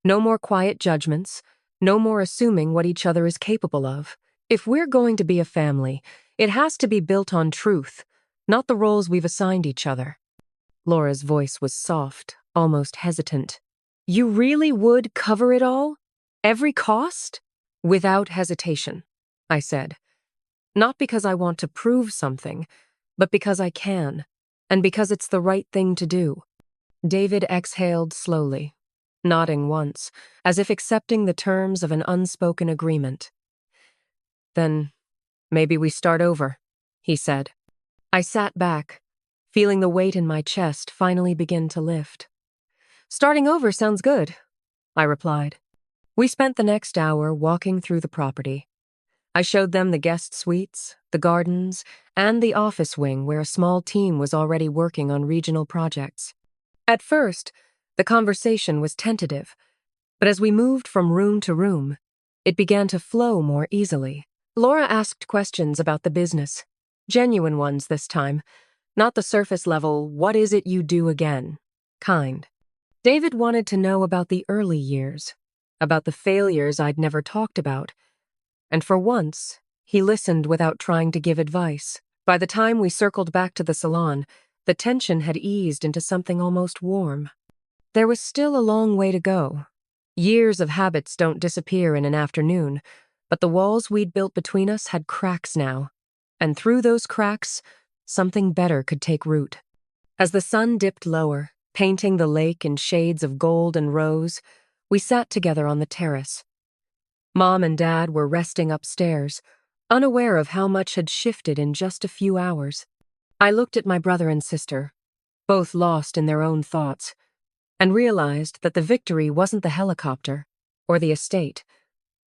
S1: No more quiet judgments, no more assuming what each other is capable of. If we're going to be a family, it has to be built on truth, not the roles we've assigned each other." Laura's voice was soft, almost hesitant. "You really would cover it all? Every cost?" "Without hesitation," I said. "Not because I want to prove something, but because I can, and because it's the right thing to do." David exhaled slowly, nodding once, as if accepting the terms of an unspoken agreement. "Then maybe we start over," he said. I sat back, feeling the weight in my chest finally begin to lift. "Starting over sounds good," I replied. We spent the next hour walking through the property. I showed them the guest suites, the gardens, and the office wing where a small team was already working on regional projects. At first, the conversation was tentative, but as we moved from room to room, it began to flow more easily. Laura asked questions about the business, genuine ones this time, not the surface level, "what is it you do again?" kind. David wanted to know about the early years, about the failures I'd never talked about, and for once, he listened without trying to give advice. By the time we circled back to the salon, the tension had eased into something almost warm. There was still a long way to go. Years of habits don't disappear in an afternoon, but the walls we'd built between us had cracks now, and through those cracks, something better could take root. As the sun dipped lower, painting the lake in shades of gold and rose, we sat together on the terrace. Mom and Dad were resting upstairs, unaware of how much had shifted in just a few hours. I looked at my brother and sister, both lost in their own thoughts, and realized that the victory wasn't the helicopter, or the estate,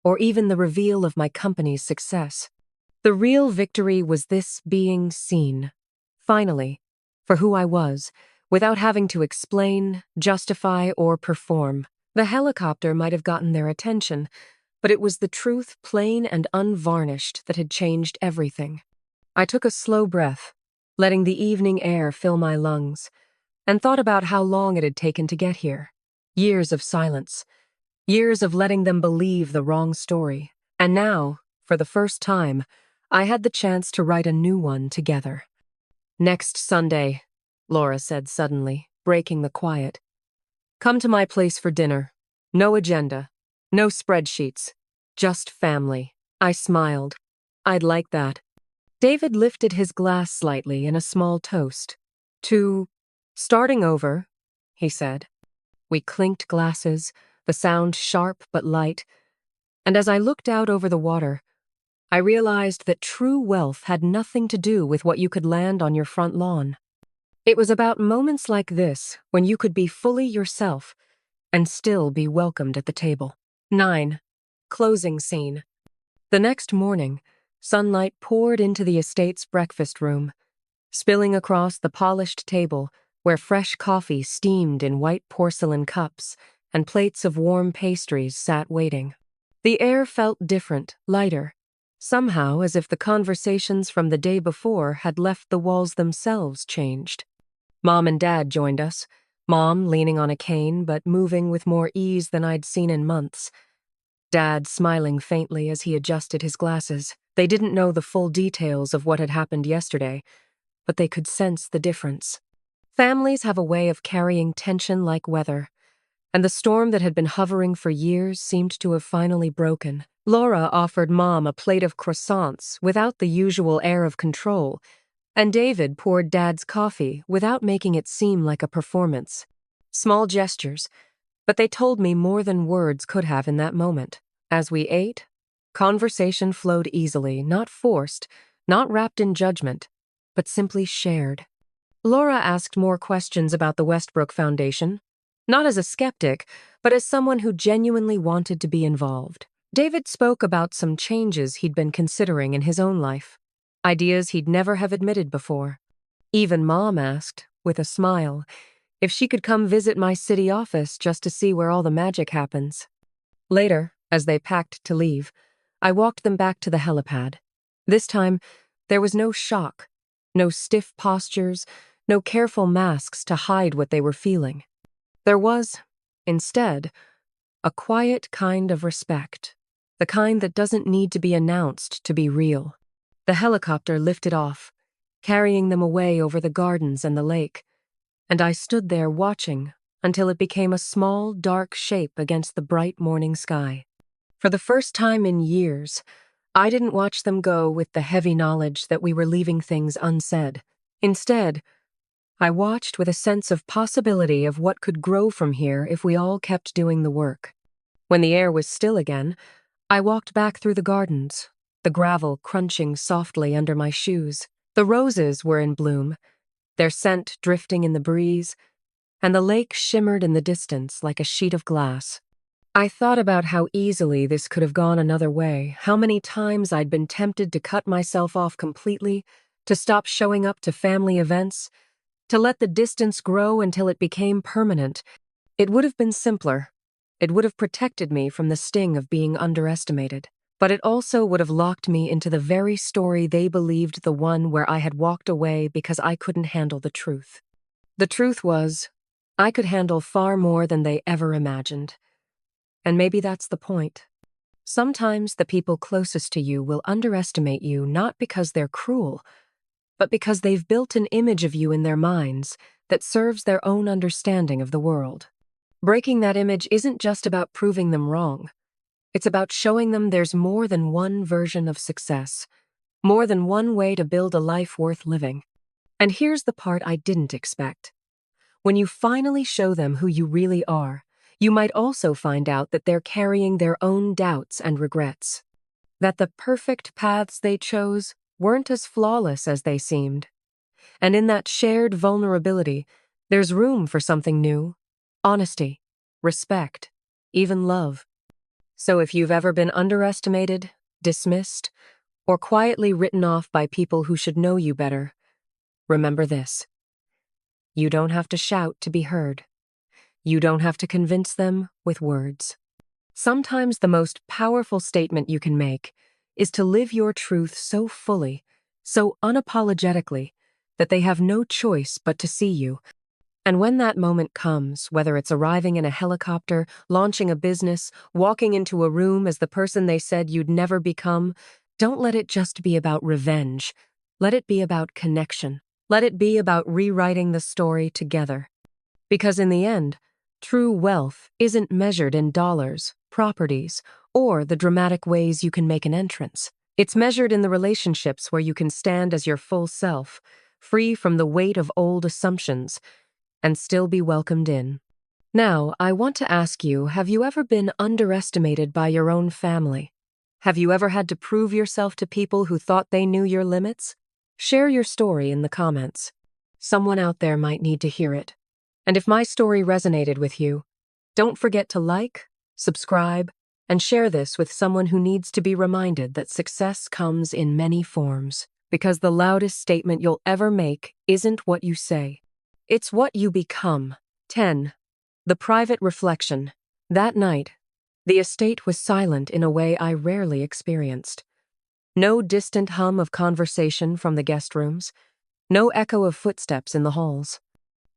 S1: or even the reveal of my company's success. The real victory was this being seen, finally, for who I was, without having to explain, justify, or perform. The helicopter might have gotten their attention, but it was the truth, plain and unvarnished, that had changed everything. I took a slow breath, letting the evening air fill my lungs, and thought about how long it had taken to get here. Years of silence, years of letting them believe the wrong story. And now, for the first time, I had the chance to write a new one together. "Next Sunday," Laura said suddenly, breaking the quiet. "Come to my place for dinner. No agenda, no spreadsheets, just family." I smiled. "I'd like that." David lifted his glass slightly in a small toast. "To starting over," he said. We clinked glasses, the sound sharp but light, and as I looked out over the water, I realized that true wealth had nothing to do with what you could land on your front lawn. It was about moments like this when you could be fully yourself and still be welcomed at the table. 9. Closing scene. The next morning, sunlight poured into the estate's breakfast room, spilling across the polished table where fresh coffee steamed in white porcelain cups and plates of warm pastries sat waiting. The air felt different, lighter, somehow as if the conversations from the day before had left the walls themselves changed. Mom and Dad joined us, Mom leaning on a cane but moving with more ease than I'd seen in months. Dad smiling faintly as he adjusted his glasses. They didn't know the full details of what had happened yesterday, but they could sense the difference. Families have a way of carrying tension like weather, and the storm that had been hovering for years seemed to have finally broken. Laura offered Mom a plate of croissants without the usual air of control, and David poured Dad's coffee without making it seem like a performance. Small gestures, but they told me more than words could have in that moment. As we ate, conversation flowed easily, not forced, not wrapped in judgment, but simply shared. Laura asked more questions about the Westbrook Foundation, not as a skeptic, but as someone who genuinely wanted to be involved. David spoke about some changes he'd been considering in his own life, ideas he'd never have admitted before. Even Mom asked, with a smile, if she could come visit my city office just to see where all the magic happens. Later, as they packed to leave, I walked them back to the helipad. This time, there was no shock, no stiff postures, no careful masks to hide what they were feeling. There was, instead, a quiet kind of respect, the kind that doesn't need to be announced to be real. The helicopter lifted off, carrying them away over the gardens and the lake, and I stood there watching until it became a small, dark shape against the bright morning sky. For the first time in years, I didn't watch them go with the heavy knowledge that we were leaving things unsaid. Instead, I watched with a sense of possibility of what could grow from here if we all kept doing the work. When the air was still again, I walked back through the gardens, the gravel crunching softly under my shoes. The roses were in bloom, their scent drifting in the breeze, and the lake shimmered in the distance like a sheet of glass. I thought about how easily this could have gone another way, how many times I'd been tempted to cut myself off completely, to stop showing up to family events, to let the distance grow until it became permanent. It would have been simpler. It would have protected me from the sting of being underestimated. But it also would have locked me into the very story they believed, the one where I had walked away because I couldn't handle the truth. The truth was, I could handle far more than they ever imagined. And maybe that's the point. Sometimes the people closest to you will underestimate you not because they're cruel, but because they've built an image of you in their minds that serves their own understanding of the world. Breaking that image isn't just about proving them wrong. It's about showing them there's more than one version of success, more than one way to build a life worth living. And here's the part I didn't expect. When you finally show them who you really are, you might also find out that they're carrying their own doubts and regrets. That the perfect paths they chose weren't as flawless as they seemed. And in that shared vulnerability, there's room for something new: honesty, respect, even love. So if you've ever been underestimated, dismissed, or quietly written off by people who should know you better, remember this. You don't have to shout to be heard. You don't have to convince them with words. Sometimes the most powerful statement you can make is to live your truth so fully, so unapologetically, that they have no choice but to see you. And when that moment comes, whether it's arriving in a helicopter, launching a business, walking into a room as the person they said you'd never become, don't let it just be about revenge. Let it be about connection. Let it be about rewriting the story together. Because in the end, true wealth isn't measured in dollars, properties, or the dramatic ways you can make an entrance. It's measured in the relationships where you can stand as your full self, free from the weight of old assumptions, and still be welcomed in. Now, I want to ask you, have you ever been underestimated by your own family? Have you ever had to prove yourself to people who thought they knew your limits? Share your story in the comments. Someone out there might need to hear it. And if my story resonated with you, don't forget to like, subscribe, and share this with someone who needs to be reminded that success comes in many forms. Because the loudest statement you'll ever make isn't what you say. It's what you become. 10. The private reflection. That night, the estate was silent in a way I rarely experienced. No distant hum of conversation from the guest rooms, no echo of footsteps in the halls.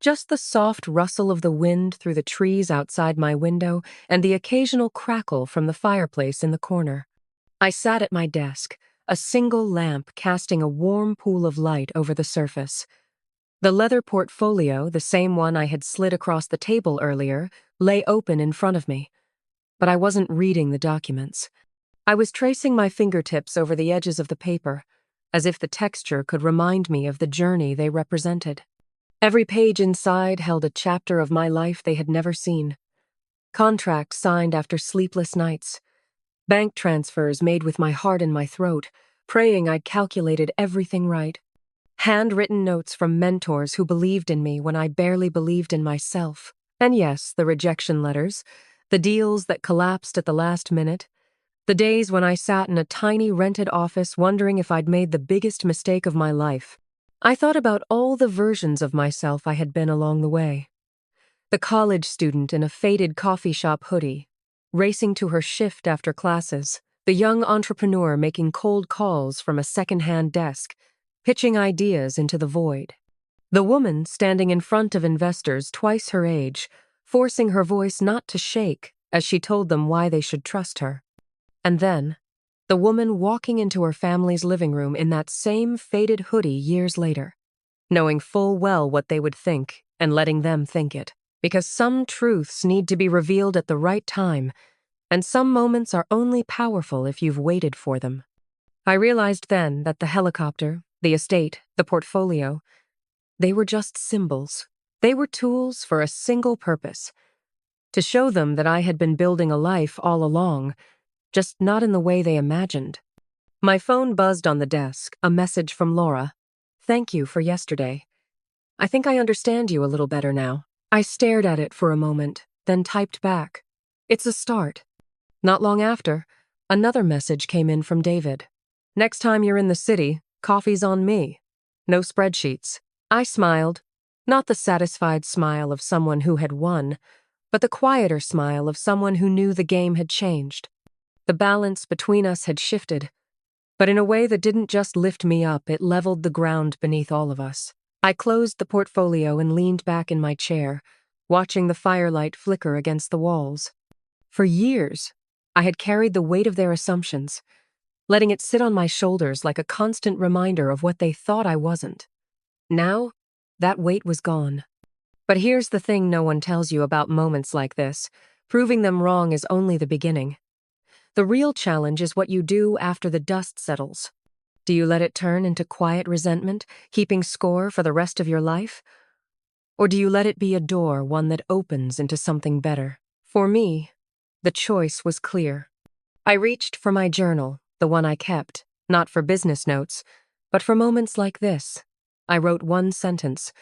S1: Just the soft rustle of the wind through the trees outside my window and the occasional crackle from the fireplace in the corner. I sat at my desk, a single lamp casting a warm pool of light over the surface. The leather portfolio, the same one I had slid across the table earlier, lay open in front of me. But I wasn't reading the documents. I was tracing my fingertips over the edges of the paper, as if the texture could remind me of the journey they represented. Every page inside held a chapter of my life they had never seen. Contracts signed after sleepless nights. Bank transfers made with my heart in my throat, praying I'd calculated everything right. Handwritten notes from mentors who believed in me when I barely believed in myself. And yes, the rejection letters, the deals that collapsed at the last minute, the days when I sat in a tiny rented office wondering if I'd made the biggest mistake of my life. I thought about all the versions of myself I had been along the way. The college student in a faded coffee shop hoodie, racing to her shift after classes, the young entrepreneur making cold calls from a second-hand desk, pitching ideas into the void. The woman standing in front of investors twice her age, forcing her voice not to shake as she told them why they should trust her. And then, the woman walking into her family's living room in that same faded hoodie years later, knowing full well what they would think and letting them think it. Because some truths need to be revealed at the right time, and some moments are only powerful if you've waited for them. I realized then that the helicopter, the estate, the portfolio, they were just symbols. They were tools for a single purpose: to show them that I had been building a life all along, just not in the way they imagined. My phone buzzed on the desk, a message from Laura. "Thank you for yesterday. I think I understand you a little better now." I stared at it for a moment, then typed back, "It's a start." Not long after, another message came in from David. "Next time you're in the city, coffee's on me. No spreadsheets." I smiled, not the satisfied smile of someone who had won, but the quieter smile of someone who knew the game had changed. The balance between us had shifted, but in a way that didn't just lift me up, it leveled the ground beneath all of us. I closed the portfolio and leaned back in my chair, watching the firelight flicker against the walls. For years, I had carried the weight of their assumptions, letting it sit on my shoulders like a constant reminder of what they thought I wasn't. Now, that weight was gone. But here's the thing no one tells you about moments like this: proving them wrong is only the beginning. The real challenge is what you do after the dust settles. Do you let it turn into quiet resentment, keeping score for the rest of your life? Or do you let it be a door, one that opens into something better? For me, the choice was clear. I reached for my journal, the one I kept, not for business notes, but for moments like this. I wrote one sentence: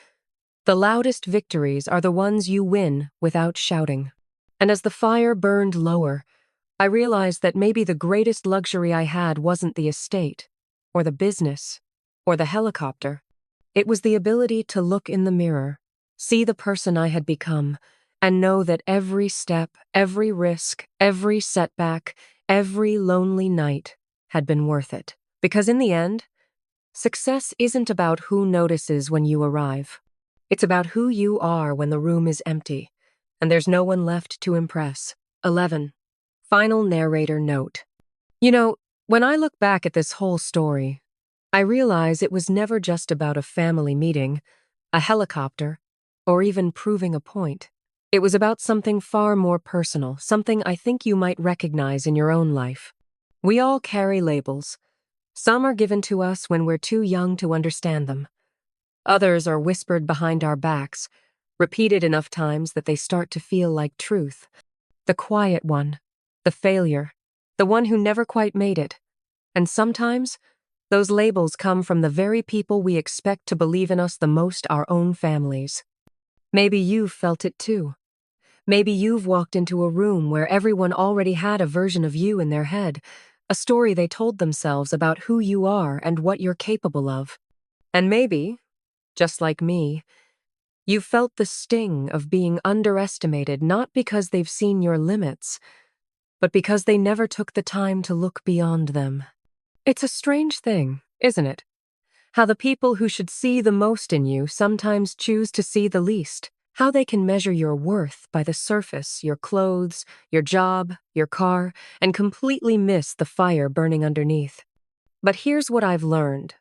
S1: "The loudest victories are the ones you win without shouting." And as the fire burned lower, I realized that maybe the greatest luxury I had wasn't the estate, or the business, or the helicopter. It was the ability to look in the mirror, see the person I had become, and know that every step, every risk, every setback, every lonely night had been worth it. Because in the end, success isn't about who notices when you arrive. It's about who you are when the room is empty, and there's no one left to impress. 11. Final narrator note. You know, when I look back at this whole story, I realize it was never just about a family meeting, a helicopter, or even proving a point. It was about something far more personal, something I think you might recognize in your own life. We all carry labels. Some are given to us when we're too young to understand them. Others are whispered behind our backs, repeated enough times that they start to feel like truth. The quiet one, the failure, the one who never quite made it. And sometimes, those labels come from the very people we expect to believe in us the most, our own families. Maybe you've felt it too. Maybe you've walked into a room where everyone already had a version of you in their head, a story they told themselves about who you are and what you're capable of. And maybe, just like me, you've felt the sting of being underestimated, not because they've seen your limits, but because they never took the time to look beyond them. It's a strange thing, isn't it? How the people who should see the most in you sometimes choose to see the least. How they can measure your worth by the surface, your clothes, your job, your car, and completely miss the fire burning underneath. But here's what I've learned,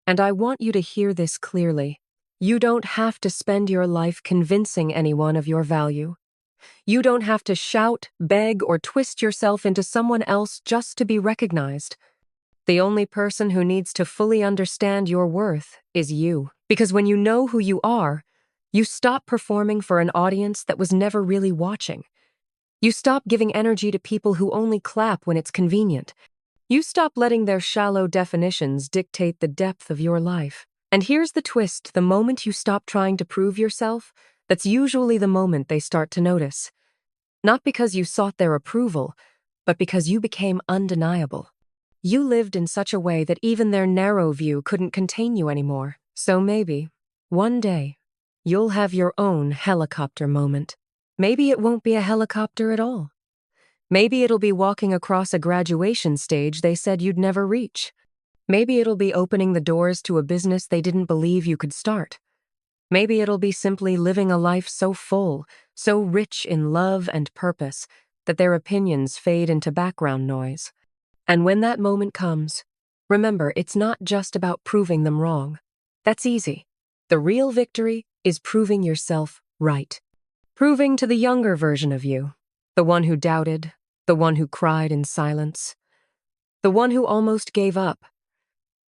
S1: and I want you to hear this clearly. You don't have to spend your life convincing anyone of your value. You don't have to shout, beg, or twist yourself into someone else just to be recognized. The only person who needs to fully understand your worth is you. Because when you know who you are, you stop performing for an audience that was never really watching. You stop giving energy to people who only clap when it's convenient. You stop letting their shallow definitions dictate the depth of your life. And here's the twist: the moment you stop trying to prove yourself, that's usually the moment they start to notice. Not because you sought their approval, but because you became undeniable. You lived in such a way that even their narrow view couldn't contain you anymore. So maybe, one day, you'll have your own helicopter moment. Maybe it won't be a helicopter at all. Maybe it'll be walking across a graduation stage they said you'd never reach. Maybe it'll be opening the doors to a business they didn't believe you could start. Maybe it'll be simply living a life so full, so rich in love and purpose, that their opinions fade into background noise. And when that moment comes, remember, it's not just about proving them wrong. That's easy. The real victory is proving yourself right. Proving to the younger version of you, the one who doubted, the one who cried in silence, the one who almost gave up,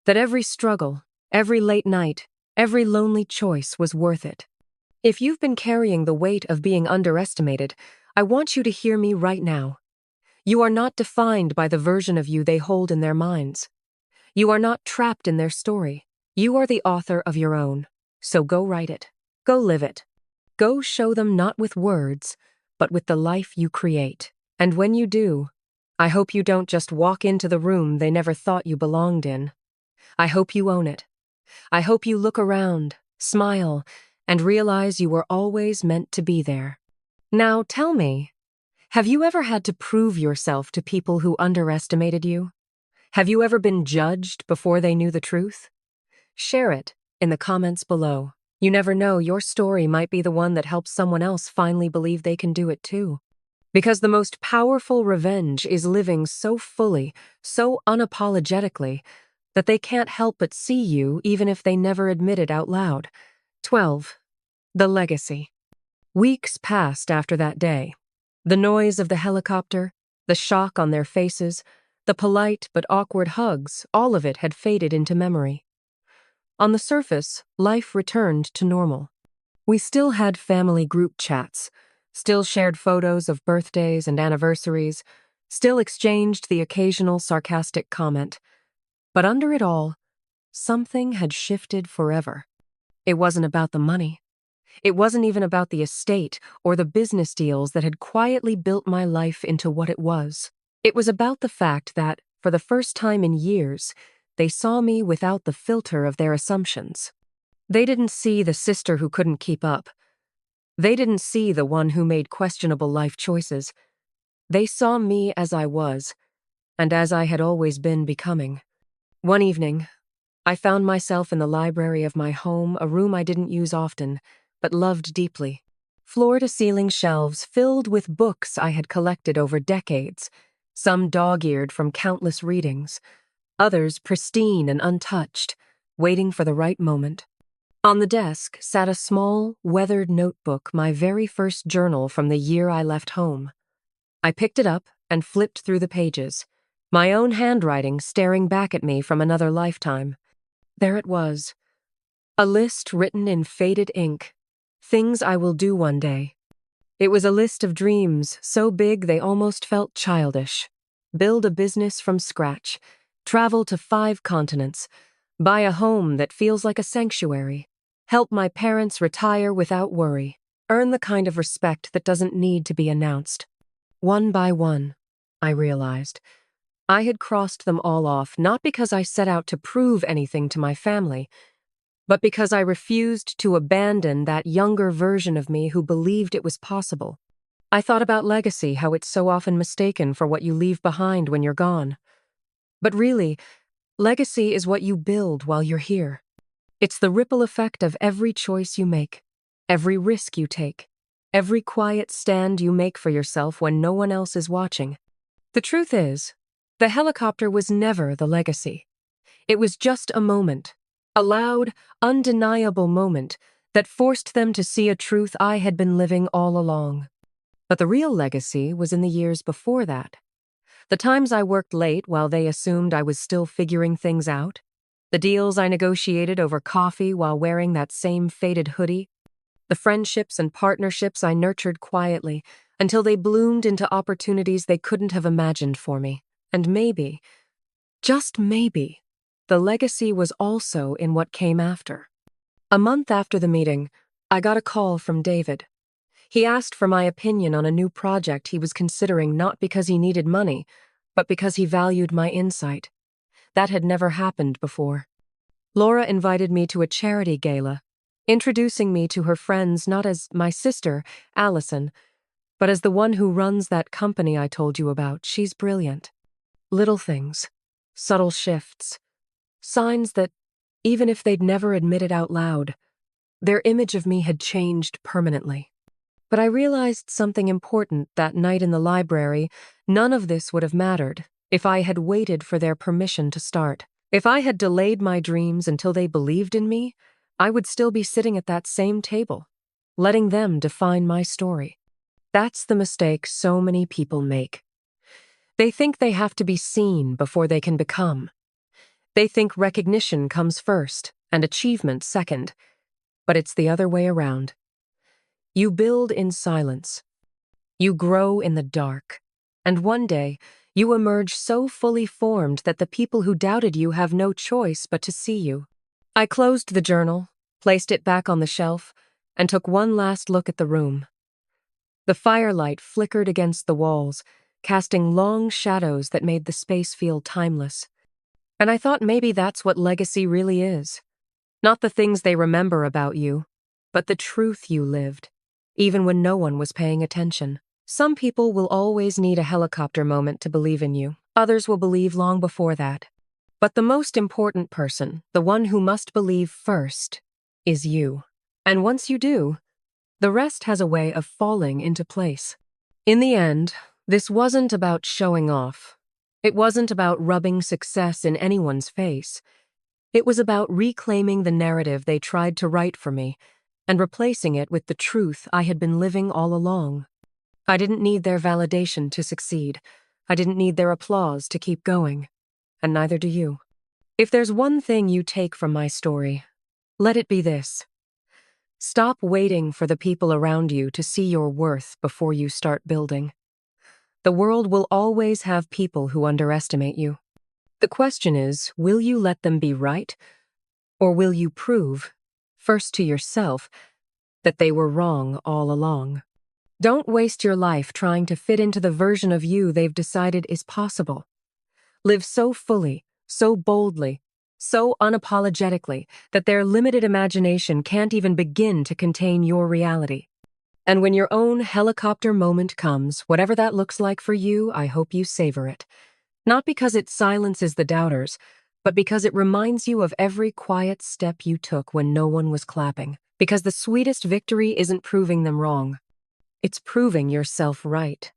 S1: that every struggle, every late night, every lonely choice was worth it. If you've been carrying the weight of being underestimated, I want you to hear me right now. You are not defined by the version of you they hold in their minds. You are not trapped in their story. You are the author of your own. So go write it. Go live it. Go show them not with words, but with the life you create. And when you do, I hope you don't just walk into the room they never thought you belonged in. I hope you own it. I hope you look around, smile, and realize you were always meant to be there. Now tell me, have you ever had to prove yourself to people who underestimated you? Have you ever been judged before they knew the truth? Share it in the comments below. You never know, your story might be the one that helps someone else finally believe they can do it too. Because the most powerful revenge is living so fully, so unapologetically, that they can't help but see you even if they never admit it out loud. 12. The legacy. Weeks passed after that day. The noise of the helicopter, the shock on their faces, the polite but awkward hugs, all of it had faded into memory. On the surface, life returned to normal. We still had family group chats, still shared photos of birthdays and anniversaries, still exchanged the occasional sarcastic comment. But under it all, something had shifted forever. It wasn't about the money. It wasn't even about the estate or the business deals that had quietly built my life into what it was. It was about the fact that, for the first time in years, they saw me without the filter of their assumptions. They didn't see the sister who couldn't keep up. They didn't see the one who made questionable life choices. They saw me as I was, and as I had always been becoming. One evening, I found myself in the library of my home, a room I didn't use often, but loved deeply. Floor-to-ceiling shelves filled with books I had collected over decades, some dog-eared from countless readings, others pristine and untouched, waiting for the right moment. On the desk sat a small, weathered notebook, my very first journal from the year I left home. I picked it up and flipped through the pages, my own handwriting staring back at me from another lifetime. There it was, a list written in faded ink, things I will do one day. It was a list of dreams so big they almost felt childish. Build a business from scratch, travel to 5 continents, buy a home that feels like a sanctuary, help my parents retire without worry, earn the kind of respect that doesn't need to be announced. One by one, I realized, I had crossed them all off, not because I set out to prove anything to my family, but because I refused to abandon that younger version of me who believed it was possible. I thought about legacy, how it's so often mistaken for what you leave behind when you're gone. But really, legacy is what you build while you're here. It's the ripple effect of every choice you make, every risk you take, every quiet stand you make for yourself when no one else is watching. The truth is, the helicopter was never the legacy. It was just a moment, A loud, undeniable moment that forced them to see a truth I had been living all along. But the real legacy was in the years before that. The times I worked late while they assumed I was still figuring things out. The deals I negotiated over coffee while wearing that same faded hoodie. The friendships and partnerships I nurtured quietly until they bloomed into opportunities they couldn't have imagined for me. And maybe, just maybe, the legacy was also in what came after. A month after the meeting, I got a call from David. He asked for my opinion on a new project he was considering, not because he needed money, but because he valued my insight. That had never happened before. Laura invited me to a charity gala, introducing me to her friends not as my sister, Allison, but as the one who runs that company I told you about. She's brilliant. Little things, subtle shifts, signs that, even if they'd never admit it out loud, their image of me had changed permanently. But I realized something important that night in the library. None of this would have mattered if I had waited for their permission to start. If I had delayed my dreams until they believed in me, I would still be sitting at that same table, letting them define my story. That's the mistake so many people make. They think they have to be seen before they can become. They think recognition comes first and achievement second, but it's the other way around. You build in silence. You grow in the dark. And one day, you emerge so fully formed that the people who doubted you have no choice but to see you. I closed the journal, placed it back on the shelf, and took one last look at the room. The firelight flickered against the walls, casting long shadows that made the space feel timeless. And I thought maybe that's what legacy really is. Not the things they remember about you, but the truth you lived, even when no one was paying attention. Some people will always need a helicopter moment to believe in you. Others will believe long before that. But the most important person, the one who must believe first, is you. And once you do, the rest has a way of falling into place. In the end, this wasn't about showing off. It wasn't about rubbing success in anyone's face. It was about reclaiming the narrative they tried to write for me and replacing it with the truth I had been living all along. I didn't need their validation to succeed. I didn't need their applause to keep going. And neither do you. If there's one thing you take from my story, let it be this. Stop waiting for the people around you to see your worth before you start building. The world will always have people who underestimate you. The question is, will you let them be right? Or will you prove, first to yourself, that they were wrong all along? Don't waste your life trying to fit into the version of you they've decided is possible. Live so fully, so boldly, so unapologetically that their limited imagination can't even begin to contain your reality. And when your own helicopter moment comes, whatever that looks like for you, I hope you savor it. Not because it silences the doubters, but because it reminds you of every quiet step you took when no one was clapping. Because the sweetest victory isn't proving them wrong. It's proving yourself right.